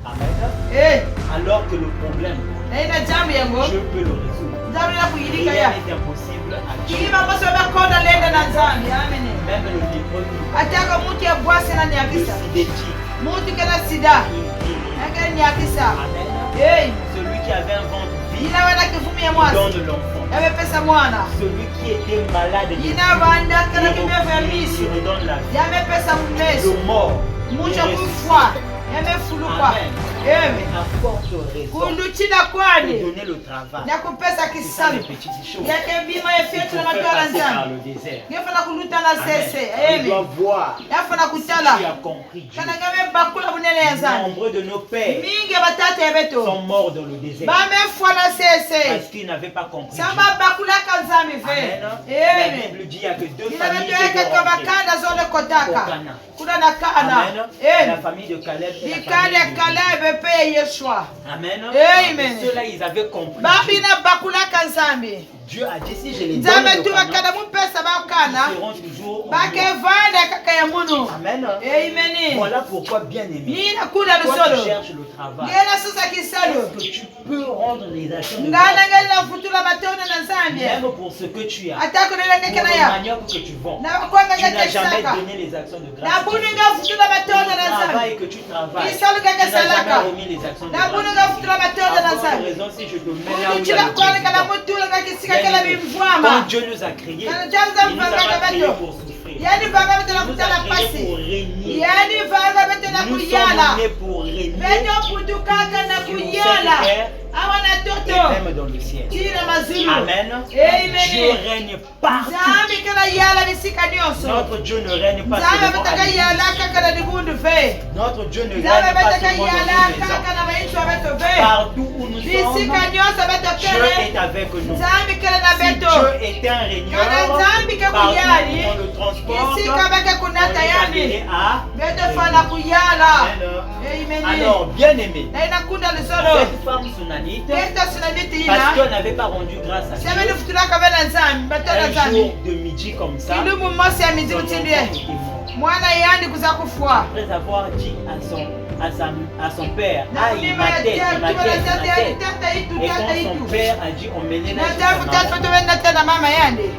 Amen. Alors que le problème, je peux le résoudre. Rien n'est impossible à Dieu. Kima maso bakonda lenda na Nzambi. Amen. Même le lépreux, Ataka mutu ya bwasi na le nyakisa. sidétique, Mutu kana sida. il guérit. Aka nyakisa. Amen. Hey. Celui qui avait un ventre vide, Ina wana kifumi ya il mwasi. donne l'enfant. Yamepesa mwana. Celui qui était malade, il Ina banda kana guérit, kimeva il misi. redonne la vie. Yamepesa mmeso. Le mort, il Mucha ressuscite. kufwa. Yamefulukwa. Amen. Amen. À forte raison Kuluchina de kwani. donner le travail. Na kupesa C'est ça kisalo. les petites choses. Yake bima Il yefyetu faut na faire matwala passer par Nzambi. le désert. Yafana kuluta na sese. Amen. Il doit Amen. voir Yafana si kutala. tu as compris Dieu. Kana ngame bakula bunene ya Nzambi. Nombreux de nos pères Mingi batata yebeto. sont morts dans le désert Bamefwa na parce sese. qu'ils n'avaient pas compris Dieu. Samba bakula ka Nzambi ve. Amen. La Amen. Bible dit qu'il n'y a que deux Ina familles batweka qui vont kwa rentrer bakanda zone au kotaka. Canaan. Kuna na kana. Amen. La Amen. famille de Caleb et la Dikale famille de Kalebe pe Yeshua. Amen. Amen. Et ceux-là, ils avaient compris Babi Dieu. na bakula ka Nzambi. Dieu a dit si je les donne Nzambe le tu Canaan, bakana mupesa bakana. ils seront toujours au Bake milieu. vanda kaka ya munu. Amen. Amen. Voilà pourquoi, bien aimé, Nina kula toi lusolo. tu cherches le travail. Ngena sasa kisalo. Est-ce que tu peux rendre les actions de Ngana grâce, ngela futula matona na Nzambi. même pour ce que tu as, Atako nela pour ngekana le ya. manioc que tu vends? Na kwanga Tu n'as ngeke jamais saka. donné les actions de Na grâce. bunu nga futula matona na Le Nzambi. travail que tu travailles, tu Isalo ngeke n'as jamais salaka. remis les actions de Na bunu nga grâce. futula matona na À forte Nzambi. raison, si je te mets là où il y Kuchila a le kwanga kana président. mutula ngakisika Bien kala aimé, bimvwama. quand Dieu nous a créés, Kana il jaza nous mvanga a pas créés beto. pour souffrir. Yani vanga beto na Il nous kutala a créés pasi. pour régner. Yani vanga beto na Nous sommes kuyala. nés pour régner Beto putukaka na sur kuyala. cette terre Awana et toto. même dans le ciel. Kila mazulu. Amen. Amen. Dieu règne partout. Nzambi kana yala bisika nyonso. Notre Dieu ne règne pas Nzambe seulement à betaka yala l'église. kaka na dibundu ve. Notre Dieu ne Nzambe règne pas betaka seulement dans yala une maison. kaka na baitwa beto ve. Partout où nous Bisika sommes, nyonso beto Dieu kele. est avec nous. Nzambi kele na Si beto. Dieu était un régneur, Kana Nzambi ke partout kuyali. où on le transporte, Bisika beke on kunata est yani. appelé à Beto fana kuyala. Amen. Amen. Alors, bien aimé, Na inakunda lusolo. cette femme sunamite, Beto sunamiti parce ina. qu'elle n'avait pas rendu grâce à Sema Dieu, nifutulaka bena Nzambi. Beto na un Nzambi. jour de midi comme ça, Ilumu mosi ya son midi enfant utindie. était mort. Mwana yandi kuza kufwa. Après avoir dit à son père, Na aïe, kulima ma ya tête, tia, ma tuba na tête, ma tata ya tête. tata itu, Et tata quand son itu. père a dit, emmenez-la Na chez tafu sa tatu maman, tuwe na tata mama yandi.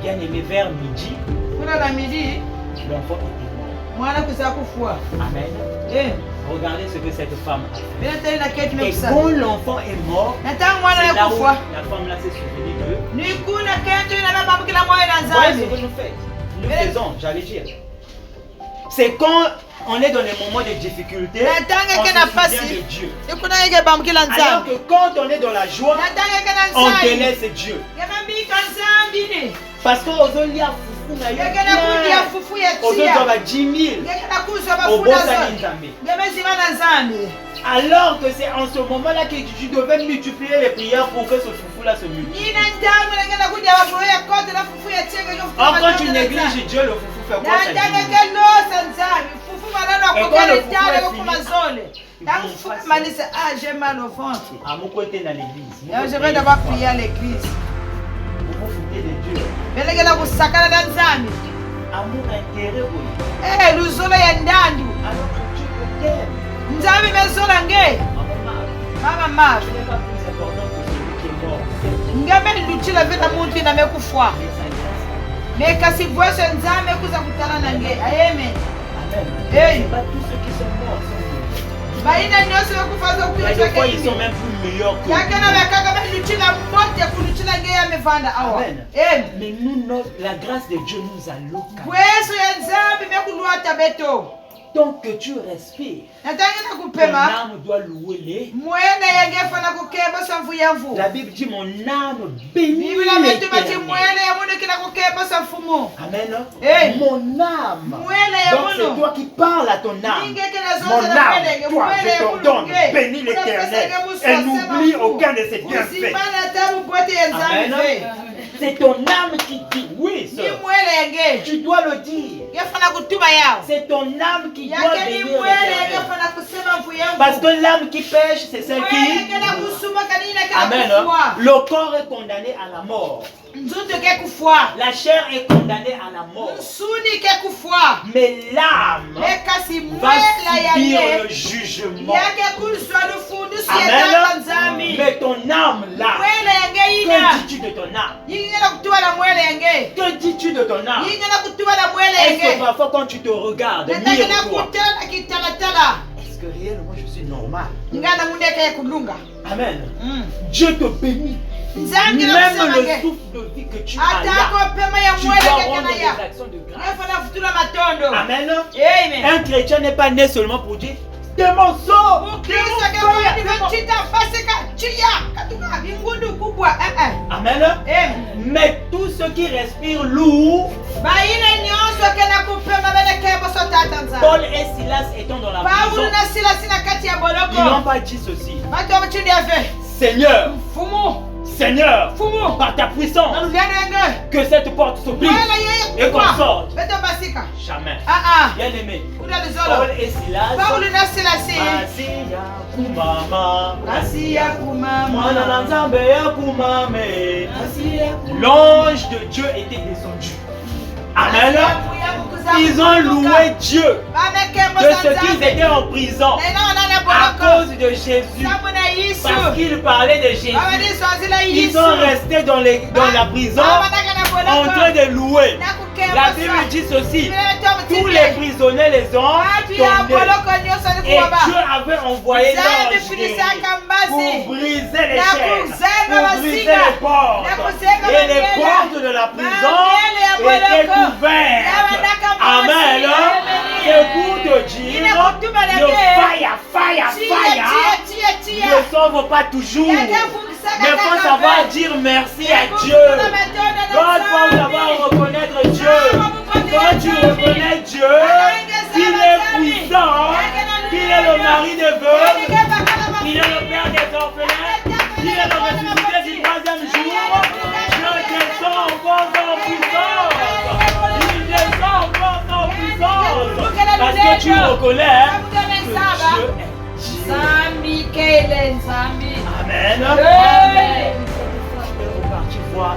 bien aimé, vers midi, Kuna na midi, l'enfant était mort. mwana kuza kufwa. Amen. Eh, Regardez ce que cette femme a fait. bila tali na keti Et mekusa. quand l'enfant est mort, Na tangu mwana c'est ya là où kufwa. la femme là s'est souvenue de. Ni kuna kenti na mama mkila moyo na Voilà ce que Nzambi. nous faisons. Nous faisons, j'allais dire. C'est quand on est dans les moments de difficulté, Na on tanga se kena souvient pasi. de Dieu. Ni kuna yeke bamkila Alors Nzambi. que quand on est dans la joie, Na tanga kena on Nzambi. délaisse Dieu. Yema mbika Nzambi ni. Parce qu'on y a fufu na yo Yeke na kundi ya bien. fufu ya Aux tia. autres, 10 000. Yeke na kuzo ba Au funa Bosani zo. Nzambe. Yeme zima na Nzambi. Alors que c'est en ce moment-là que tu devais multiplier les prières pour que ce fufu-là se multiplie. Nina ntamu na ngenda kuja bafufu ya kote na fufu ya chenga yo fufu. Or, quand matanga tu na négliges Nzambi. Dieu, le fufu fait quoi? Na Ça tanga diminue. kelosa Nzambi. Fufu manana Et kwa quand le kale fufu tale est kwa fini, mazole. il Tangu faut fufu passer. manisa j'ai mal au ventre. À mon côté dans l'église. Yo je vais d'abord prier à l'église. Vous vous foutez de Dieu. Belegela kusakana na Nzambi. Amour intérêt, oui. Eh luzolo ya ndandu. Alors que Dieu t'aime. Nzambi mezola nge. Mama ma. Ce n'est pas plus important que celui qui est mort. Ngame luchila vina muntu na mekufwa. Mais sa grâce. Mekasi bwese Nzambi kuza kutana na nge. Amen. Amen. Hey. C'est pas tous ceux qui sont morts sont mauvais. Baina nyose kufaza Il y a kuja des fois, ils sont kemi. même plus meilleurs que Yakana bakaka beluchila mote kuluchila nge ya mevanda awa. Amen. Amen. Mais nous, la grâce de Dieu nous a localisés. Bweso ya Nzambi mekulwata beto. Tant que tu respires, Natanga na ton kupema. âme doit louer les. Mwene yangefa na kukeba samfu yamvu. La Bible dit mon âme bénit Biblia metu bati l'Éternel. mwene ya mundu kina kukeba samfumu. Amen. Hey. Mon âme. Mwene ya Donc c'est mundu. toi qui parles à ton âme. Ninge kina Mon zote na âme, mwene. toi, Mwene je ya mundu t'ordonne, nge. bénis l'Éternel et n'oublie aucun de ses bienfaits. Uzimana tabu bote ya Nzambi Amen. ve. C'est ton âme qui dit oui, Ni sœur. mwene ya nge. Tu dois le dire. Yafana kutuma yao. C'est ton âme qui doit Yake ni bénir mwene l'Éternel. yafana kusema mfu yamvu. Parce que l'âme qui pêche, c'est celle Mwene qui. kina kusuma kanina kina Amen. kufua. Le corps est condamné à la mort. nzundu ke kufa La chair est condamnée à la mort. nsuni ke kufa Mais l'âme ekasi va mwela subir yange le jugement. yake kuliswa lufundu Amen. siyataka nzambi Mais ton âme là, mwela yange ina que dis-tu de ton âme? yingena kutubala mwela yange Que dis-tu de ton âme? yingena kutubala mwela Est-ce que yange parfois quand tu te regardes, natangena mire-toi, kutala kitalatala est-ce que réellement je suis normal? ngana mundeke ye kulunga Amen. Dieu te bénit. nzambi Même nakusema le ge souffle de vie que tu as atako là, pema ya tu mwela dois keke rendre na des ya actions de grâce. nefana futula matondo Amen. amen Un chrétien n'est pas né seulement pour dire de mon sang, ukristo ke mwani vechita pasika chiya katuka vingundu kubwa Amen. amen Mais tous ceux qui respirent lourd, baine nyonso ke nakupema benekebo sotata nzambi Paul et Silas étant dans la Paulo prison, na Silasi na kati ya ils n'ont boloko pas dit ceci. bato amuchindi ave Seigneur, fumu Seigneur, fumu par ta puissance, naluliana yange que cette porte s'ouvre mwela yeye et qu'on kubwa sorte. beto basika Jamais. Bien Bien-aimé, lizolo Paul et Silas, Paulo na Silasi Asiya kumama, Asiya kumama mwana na nzambe ya kumame. L'ange de Dieu était descendu. Amen. Ils ont loué Dieu de ce qu'ils étaient en prison à cause de Jésus. Parce qu'ils parlaient de Jésus. Ils sont restés dans la prison en train de louer. La Bible dit ceci. Tous les prisonniers les ont tombés. Et Dieu avait envoyé l'ange pour briser les chaînes, pour briser les portes. Et les portes de la prison étaient couvertes. Amen. C'est pour te dire, le fire ne sauve pas toujours. Mais il faut savoir dire merci à Dieu. Il faut savoir reconnaître Dieu. Quand tu reconnais Dieu, qu'il est puissant, qu'il est le mari des veuves, qu'il est le père des orphelins, qu'il est le ressuscité du troisième jour, Dieu descend encore en puissance. Il descend encore en puissance. Parce que tu reconnais que Dieu est Dieu. Amen. On est reparti voir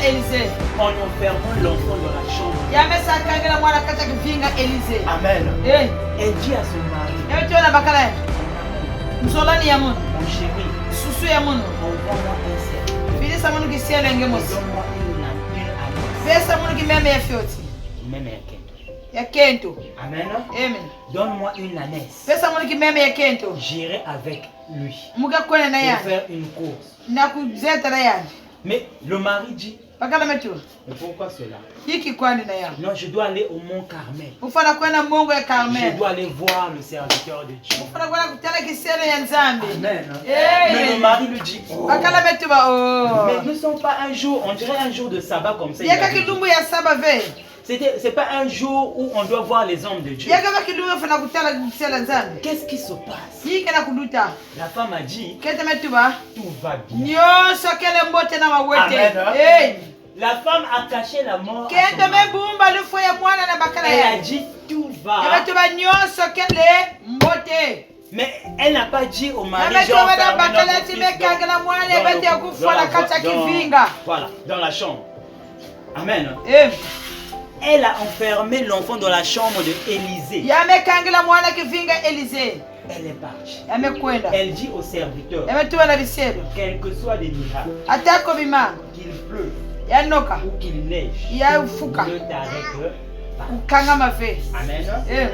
Élisée. En enfermant l'enfant dans la chambre. Amen. Elle dit à son mari, mon chéri, envoie-moi un cerf. Donne-moi une ânesse. Même ya kento Amen. amen Donne-moi une ânesse. pesa mungu kimeme ya kento J'irai avec lui. muga kona na Pour yana faire une course. na kuzeta na yana Mais le mari dit, pakala metu mais pourquoi cela? hiki kwani na yana Non, je dois aller au mont Carmel. ufana kwenda mongo ya Je Carmel dois aller voir le serviteur de Dieu. ufana kwenda kutala kisere ya nzambe Amen. Amen. Mais le mari lui dit, oh, pakala metu ba oh mais ne sont pas un jour, on dirait un jour de sabbat comme ça. il yaka a dit. kilumbu ya saba ve C'est pas un jour où on doit voir les hommes de Dieu. yaka ba kilumbu ufana kutala kisere nzambe Qu'est-ce qui se passe? hiki na kuduta La femme a dit, kete metu ba tout va bien. nyoso kele mbote na mawete Amen. eh La femme a caché la mort. à son kete mari. mebumba lufu ya mwana na bakala Elle a ya dit, tout va. metu ba nyoso kele mbote Mais elle n'a pas dit au mari, Amen. j'ai enfermé Amen. notre Amen. fils Amen. dans la chambre. Amen. eh Elle a enfermé l'enfant dans la chambre de Élisée. yamekangila mwana kivinga Élisée Elle est partie. yamekwenda Elle dit au serviteur, yametuwa na bisebe quels que soient les miracles, atako bimanga qu'il pleuve yanoka ou qu'il neige, yafuka ne t'arrête pas. kukanga mave Amen. eh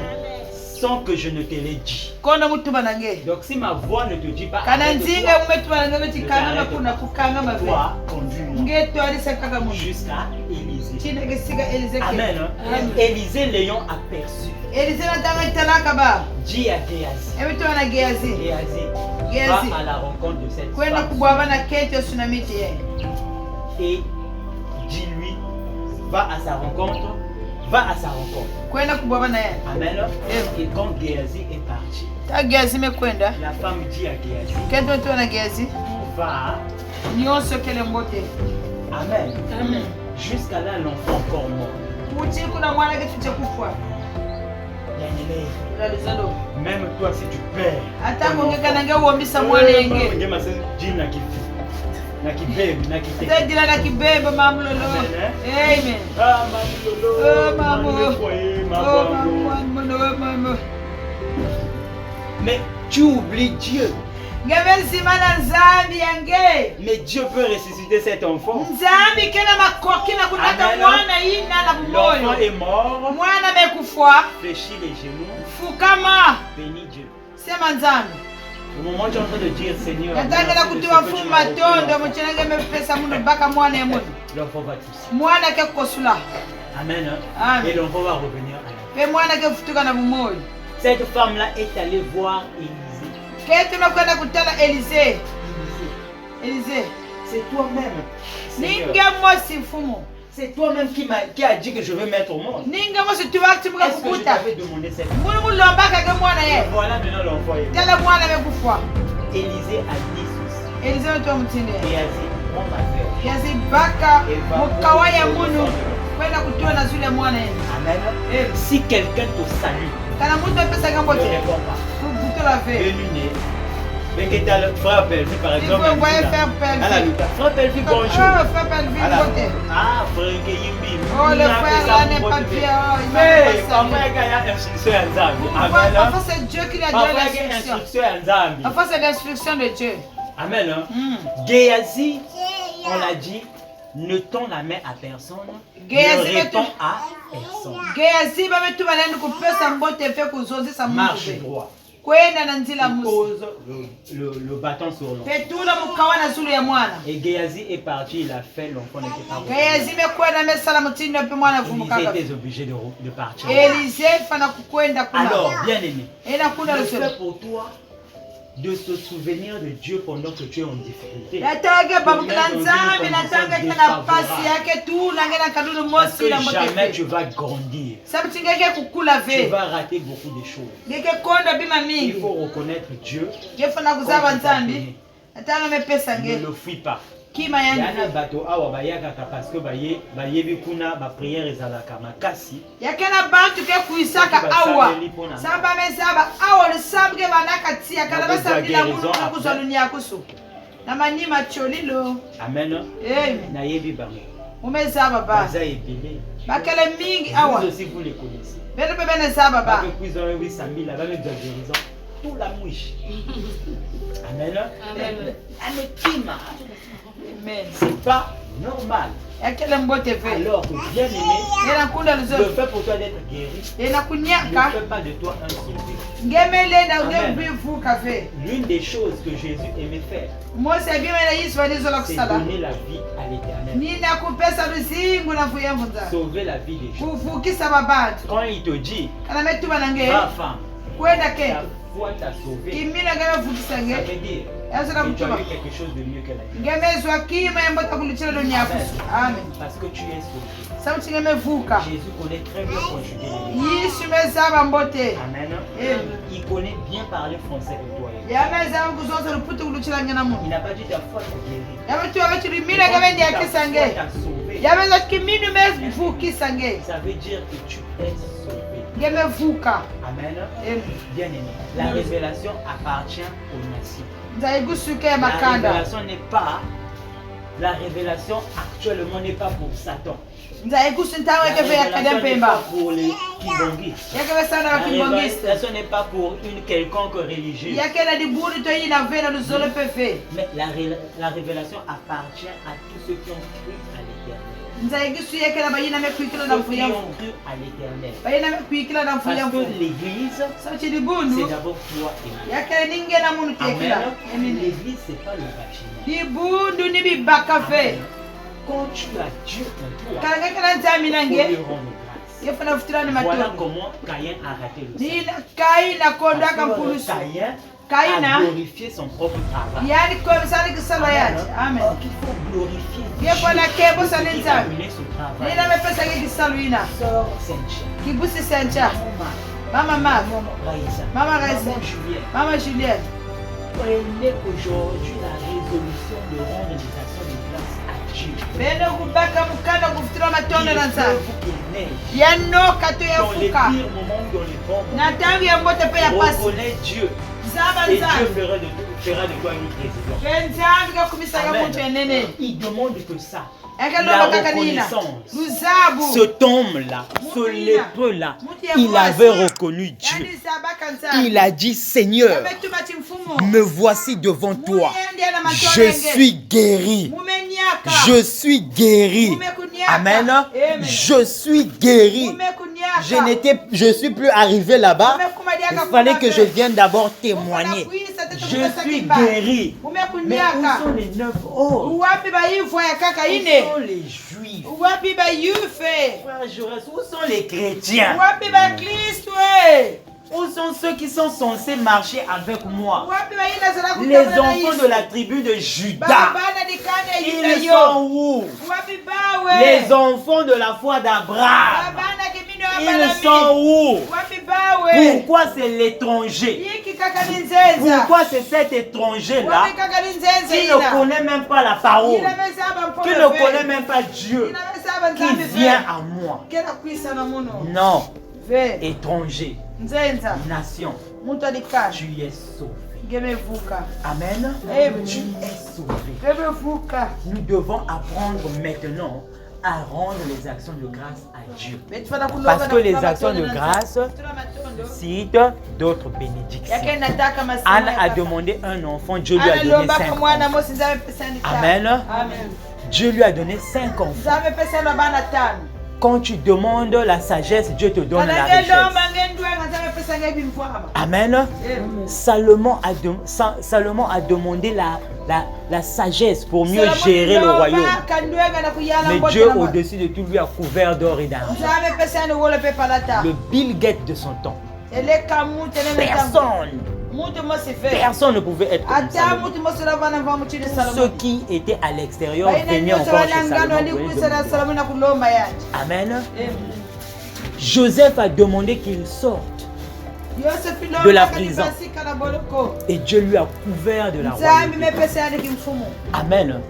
Sans que je ne te l'ai dit. kono mutuma nange Donc si ma voix ne te dit pas, kana arrête-toi, nzinga umetuma nange beti kanga kuna kukanga mave toi, conduis-moi ngetwalisa kaka mungu jusqu'à Élisée. chine kesiga Élisée ke Amen. Élisée l'ayant aperçu, Élisée na tanga talaka ba dit à Géasi, yametuwa na Gehazi Géasi, Géasi va à la rencontre de cette kwenda femme kubwaba na kete tsunamiti ye et dis-lui, va à sa rencontre, va à sa rencontre. kwenda kubwaba na ye Amen. Et quand Géasi est parti, ta Gehazi mekwenda la femme dit à Géasi, kete metuwa na Gehazi va, nyonso kele mbote Amen. amen Jusqu'à là, l'enfant encore mort. kuti kuna mwana kitu cha kufa Bien-aimé, ulalizalo même toi si tu perds, hata kongeka nange uombisa mwana yenge nakibembe nakite. Tedila na kibembe mamulolo. Amen. Ah mamulolo. Oh maman. Oh maman. Mais tu oublies Dieu. Ngabenzima na nzambi yange. Mais Dieu peut ressusciter cet enfant. Nzambi kena makoki na kunata mwana yina na bumoyo. L'enfant est mort. Mwana mekufwa. Fléchis les genoux. Fukama. Bénis Dieu. Sema nzambi. Au moment où tu es en train de dire Seigneur, Natangela kutiwa fuma tondo muchenenge mepesa mundu baka mwana ya mundu. l'enfant va tousser. Mwana ke kosula. Amen. Amen. Et l'enfant va revenir à la vie. Pe mwana ke futuka na bumoyo. Cette femme-là est allée voir Élisée. Ke tunakwenda kutana Elise. Élisée, c'est toi-même. Seigneur. Ninga mosi mfumo. C'est toi-même qui a dit que je vais mettre au monde. Ninga mosi tuwakti muka Est-ce que je kukuta. t'avais demandé cette femme? Mulu mulombaka ke mwana ye. Voilà maintenant l'enfant est mort. Tala mwana mekufwa. Élisée a dit ceci. Elise mtu mtinde. Et a dit, on va faire. Yazi baka mukawa ya munu kwenda kutoa na zule mwana ye. Amen. Si quelqu'un te salue, Kana mtu apesa ne gambo te. réponds pas. Buto la ve. Béluné. Mais que t'as le frère Pelvi par exemple. faut envoyer faire Pelvi. Frère Pelvi, bonjour. Oh, frère Pelvi, côté. Ah, frère Yimbi. Oh, le frère là n'est pas bien. Oh, il m'a Mais, pas papa, il y a instruction à Nzambi. Parfois, Amen. c'est Dieu qui lui a Papa, donné il y a l'instruction. instruction à Nzambi. Parfois, c'est l'instruction de Dieu. Amen. Géasi, on l'a dit, ne tend la main à personne, Géasi, ne réponds à personne. Géasi, tu vas aller kupesa mbote fe kuzozi sa Marche mungu. droit. Kwenda na nzila musi. Pose le bâton sur l'enfant. Petula mukawa na zulu ya mwana. Et Géasi est parti, il a fait, l'enfant n'était pas revenu. Géasi mekwenda mesala mutino pe mwana Élisée vumukaka. était obligé de partir. Elise fana kukwenda kuna. Alors, bien aimé, Ena kuna le luselo. fait pour toi de se souvenir de Dieu pendant que tu es en difficulté. Natage bamukila nzambi natange kana pasi yake tu nangena kadulu Parce mosi que la jamais motefe. tu vas grandir. Sabutingeke kukula Tu ve. vas rater beaucoup de choses. Ngeke kondo bima Il mingi. faut reconnaître Dieu. Ngefana comme kuzaba il t'a nzambi. donné. Atanga mepesa Ne nge. le fuis pas. Kima Yana yangu. bato awa bayakaka parce que bayebi kuna ba prière ezalaka makasi. Yakena bantu ke kuisaka awa. Samba mesaba awa le samge banaka tia kala basambi la mulu kuzolunia kusu. Na manima cholilo. Amen. Amen. Nayebi bango. Umezaba ba. Baza ebele. Bakele mingi awa. Vous aussi vous les connaissez. Beno pe bene zaba ba. Avec plus de 800 000, avec de guérison. Tout la mouche. Amen. Amen. Amen. C'est pas normal. Yakele mbote ve. Alors que bien aimé, Yena kunda le luzo. fait pour toi d'être guéri Yena ne kunyaka. fait pas de toi un sauvé. Ngemele na Amen. ngebivu kafe. L'une des choses que Jésus aimait faire, Mose bimela Yesu walizola c'est kusala. donner la vie à l'éternel. Nina kupesa luzingu na kuyemvuza. Sauver la vie des gens. Kufukisa babantu. Quand il te dit, Kana metuba nange. ma femme, Kwenda ke. ta foi t'a sauvé, Kimina ngame vukisa ça nge. veut dire Yazala que tu kutuba. as eu quelque chose de mieux que la vie. Ngemezwa kima yembota kulichela lunyakusu. Amen. Parce que tu es sauvé. Sauti ngemevuka. Jésus connaît très bien conjuguer les mots. Yesu mezaba mbote. Amen. Amen. Il connaît bien parler français que toi. Yamezaba kuzoza luputu kuluchela ngena Il mu. n'a pas dit ta foi t'a guéri. Yametuwa bachirimina ngame ndiyakisa nge. t'a sauvé. Yamezwa kiminu mevukisa nge. Ça veut dire que tu es sauvé. Ngemevuka. Amen. Amen. Bien aimé. La révélation appartient aux nations. Nzaigusuke ya La makanda. révélation n'est pas. La révélation actuellement n'est pas pour Satan. Nzaigusu La ntawe kefe ya révélation kada n'est pas pemba. pour les kibongis. Yakebe sana La wakimbongista. révélation n'est pas pour une quelconque religieuse. Yakela dibuni to yina vena luzolo pefe. Mais la révélation appartient à tous ceux qui ont cru à l'éternel. Nzaigusu yakela bayina mekuikila na Ceux qui mfuyamu. ont cru à l'éternel. Bayina mekuikila na Parce mfuyamu. que l'église, Sauti c'est dibundu. d'abord toi et moi. Yakela ningena munu tekila. Amen. L'église, c'est pas le bâtiment. Dibundu ni bibaka fe. Amen. Quand tu as Dieu en toi, Kala kala nzami il faut nange. lui rendre grâce. Yefana futirani Voilà matondo. comment Caïn a raté le salut. Nina kaina kondo Parce que akampulusu. Caïn Kaina. a glorifié son propre travail. Yani komisali kisalo yachi. Amen. Or qu'il faut glorifier Yefana Dieu kebo qui sa a nzami. terminé son travail. Nina mepesa ke kisalo ina. Sœur Saint-Jean, Kibusi sencha. maman Mama Marc. maman Raïssa, Mama Raïssa. maman Juliette, Mama Julienne. prenez aujourd'hui la résolution de rendre des actions de grâce à Dieu. Beno kubaka mukanda kufutira matondo na Il nzambi. faut qu'il neige Yanoka to dans les yafuka. pires moments, dans les bons moments. Na tangu ya mbote pe ya pasi. Reconnais Dieu Zaba et Dieu nzambi. fera de toi une président. Amen. Il demande que ça. La Amen. reconnaissance. Luzabu. Cet homme-là, ce Mutia. lépreux-là, Mutia il mwasi. avait reconnu Dieu. Yani sabaka nzambe. Il a dit, Seigneur, Ametuma chimfumo. me voici devant toi. Muyende na Je matolenge. suis guéri. Mumenyaka. Je suis guéri. Mumekunyaka. Amen. Amen. Je suis guéri. Mumekunyaka. Je suis plus arrivé là-bas. Mumekumadia Il fallait que je kakunabe. vienne d'abord témoigner. Je suis guéri. Mais où Mumekunyaka. sont les 9 autres? Wapi bayivu ya kaka Où ine? sont les juifs? Wapi bayufe? Frère Jaurès, où sont les chrétiens? Wapi bakristu we? Où sont ceux qui sont censés marcher avec moi? Wapi bayina zala Les kutabana na enfants Yesu? de la tribu de Juda. Bana dikane Ils yuda sont yo. où? Wapi bawe? Les enfants de la foi d'Abraham. Bana kimino ya Ils balami. sont où? Wapi bawe? Pourquoi c'est l'étranger? Yiki kaka ni nzenza. Pourquoi c'est cet étranger-là Wapi kaka ni nzenza qui ina? ne connaît même pas la parole, Ina mezaba mpole qui ne fe. connaît même pas Dieu, Ina mezaba qui nzambe vient fe. à moi? Kena kuisa na muno. Non, Ve. étranger, Nzenza. nation, Muntu adikana. tu es sauvé. Gemevuka. Amen. Amen. Tu es sauvé. Gemevuka. Nous devons apprendre maintenant à rendre les actions de grâce à Dieu. Parce que les actions de grâce citent d'autres bénédictions. Anne a demandé un enfant, Dieu lui a donné 5 enfants. Amen. Dieu lui a donné 5 enfants. Quand tu demandes la sagesse, Dieu te donne la richesse. Amen. Salomon a demandé la sagesse pour mieux gérer le royaume. Mais Dieu, au-dessus de tout, lui a couvert d'or et d'argent. Le Bill Gates de son temps. Personne ne pouvait être comme Salomon. Ceux qui étaient à l'extérieur venaient encore chez Salomon. Amen. Joseph a demandé qu'il sorte de la prison. Et Dieu lui a couvert de la royauté. Amen.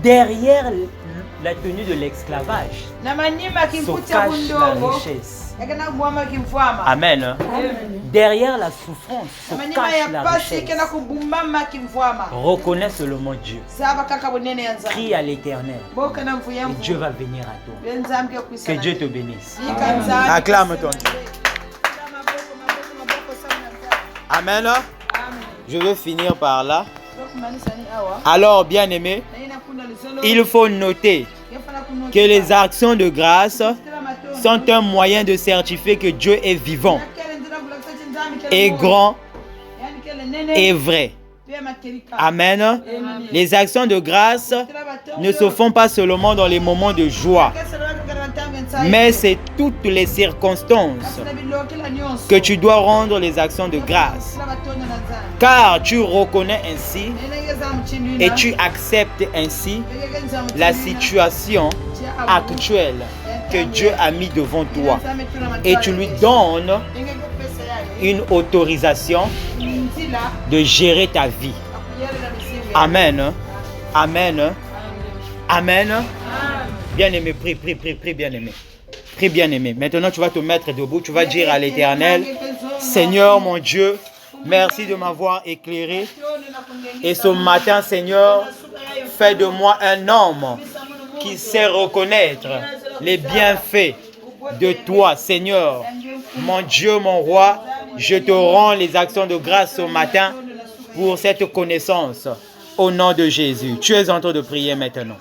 Derrière la tenue de l'esclavage se cache la richesse. Amen. Derrière la souffrance se cache la richesse. Reconnais seulement Dieu. Prie à l'Éternel. Et Dieu va venir à toi. Que Dieu te bénisse. Acclame ton Dieu. Amen. Je veux finir par là. Alors, bien-aimés, il faut noter que les actions de grâce sont un moyen de certifier que Dieu est vivant, et grand et vrai. Amen. Les actions de grâce ne se font pas seulement dans les moments de joie, mais c'est toutes les circonstances que tu dois rendre les actions de grâce. Car tu reconnais ainsi et tu acceptes ainsi la situation actuelle que Dieu a mis devant toi. Et tu lui donnes une autorisation de gérer ta vie. Amen. Amen. Amen. Bien-aimé, prie, bien-aimé. Prie, bien-aimé. Maintenant, tu vas te mettre debout. Tu vas dire à l'Éternel, Seigneur, mon Dieu, merci de m'avoir éclairé. Et ce matin, Seigneur, fais de moi un homme qui sait reconnaître les bienfaits de toi, Seigneur. Mon Dieu, mon roi, je te rends les actions de grâce ce matin pour cette connaissance. Au nom de Jésus. Tu es en train de prier maintenant.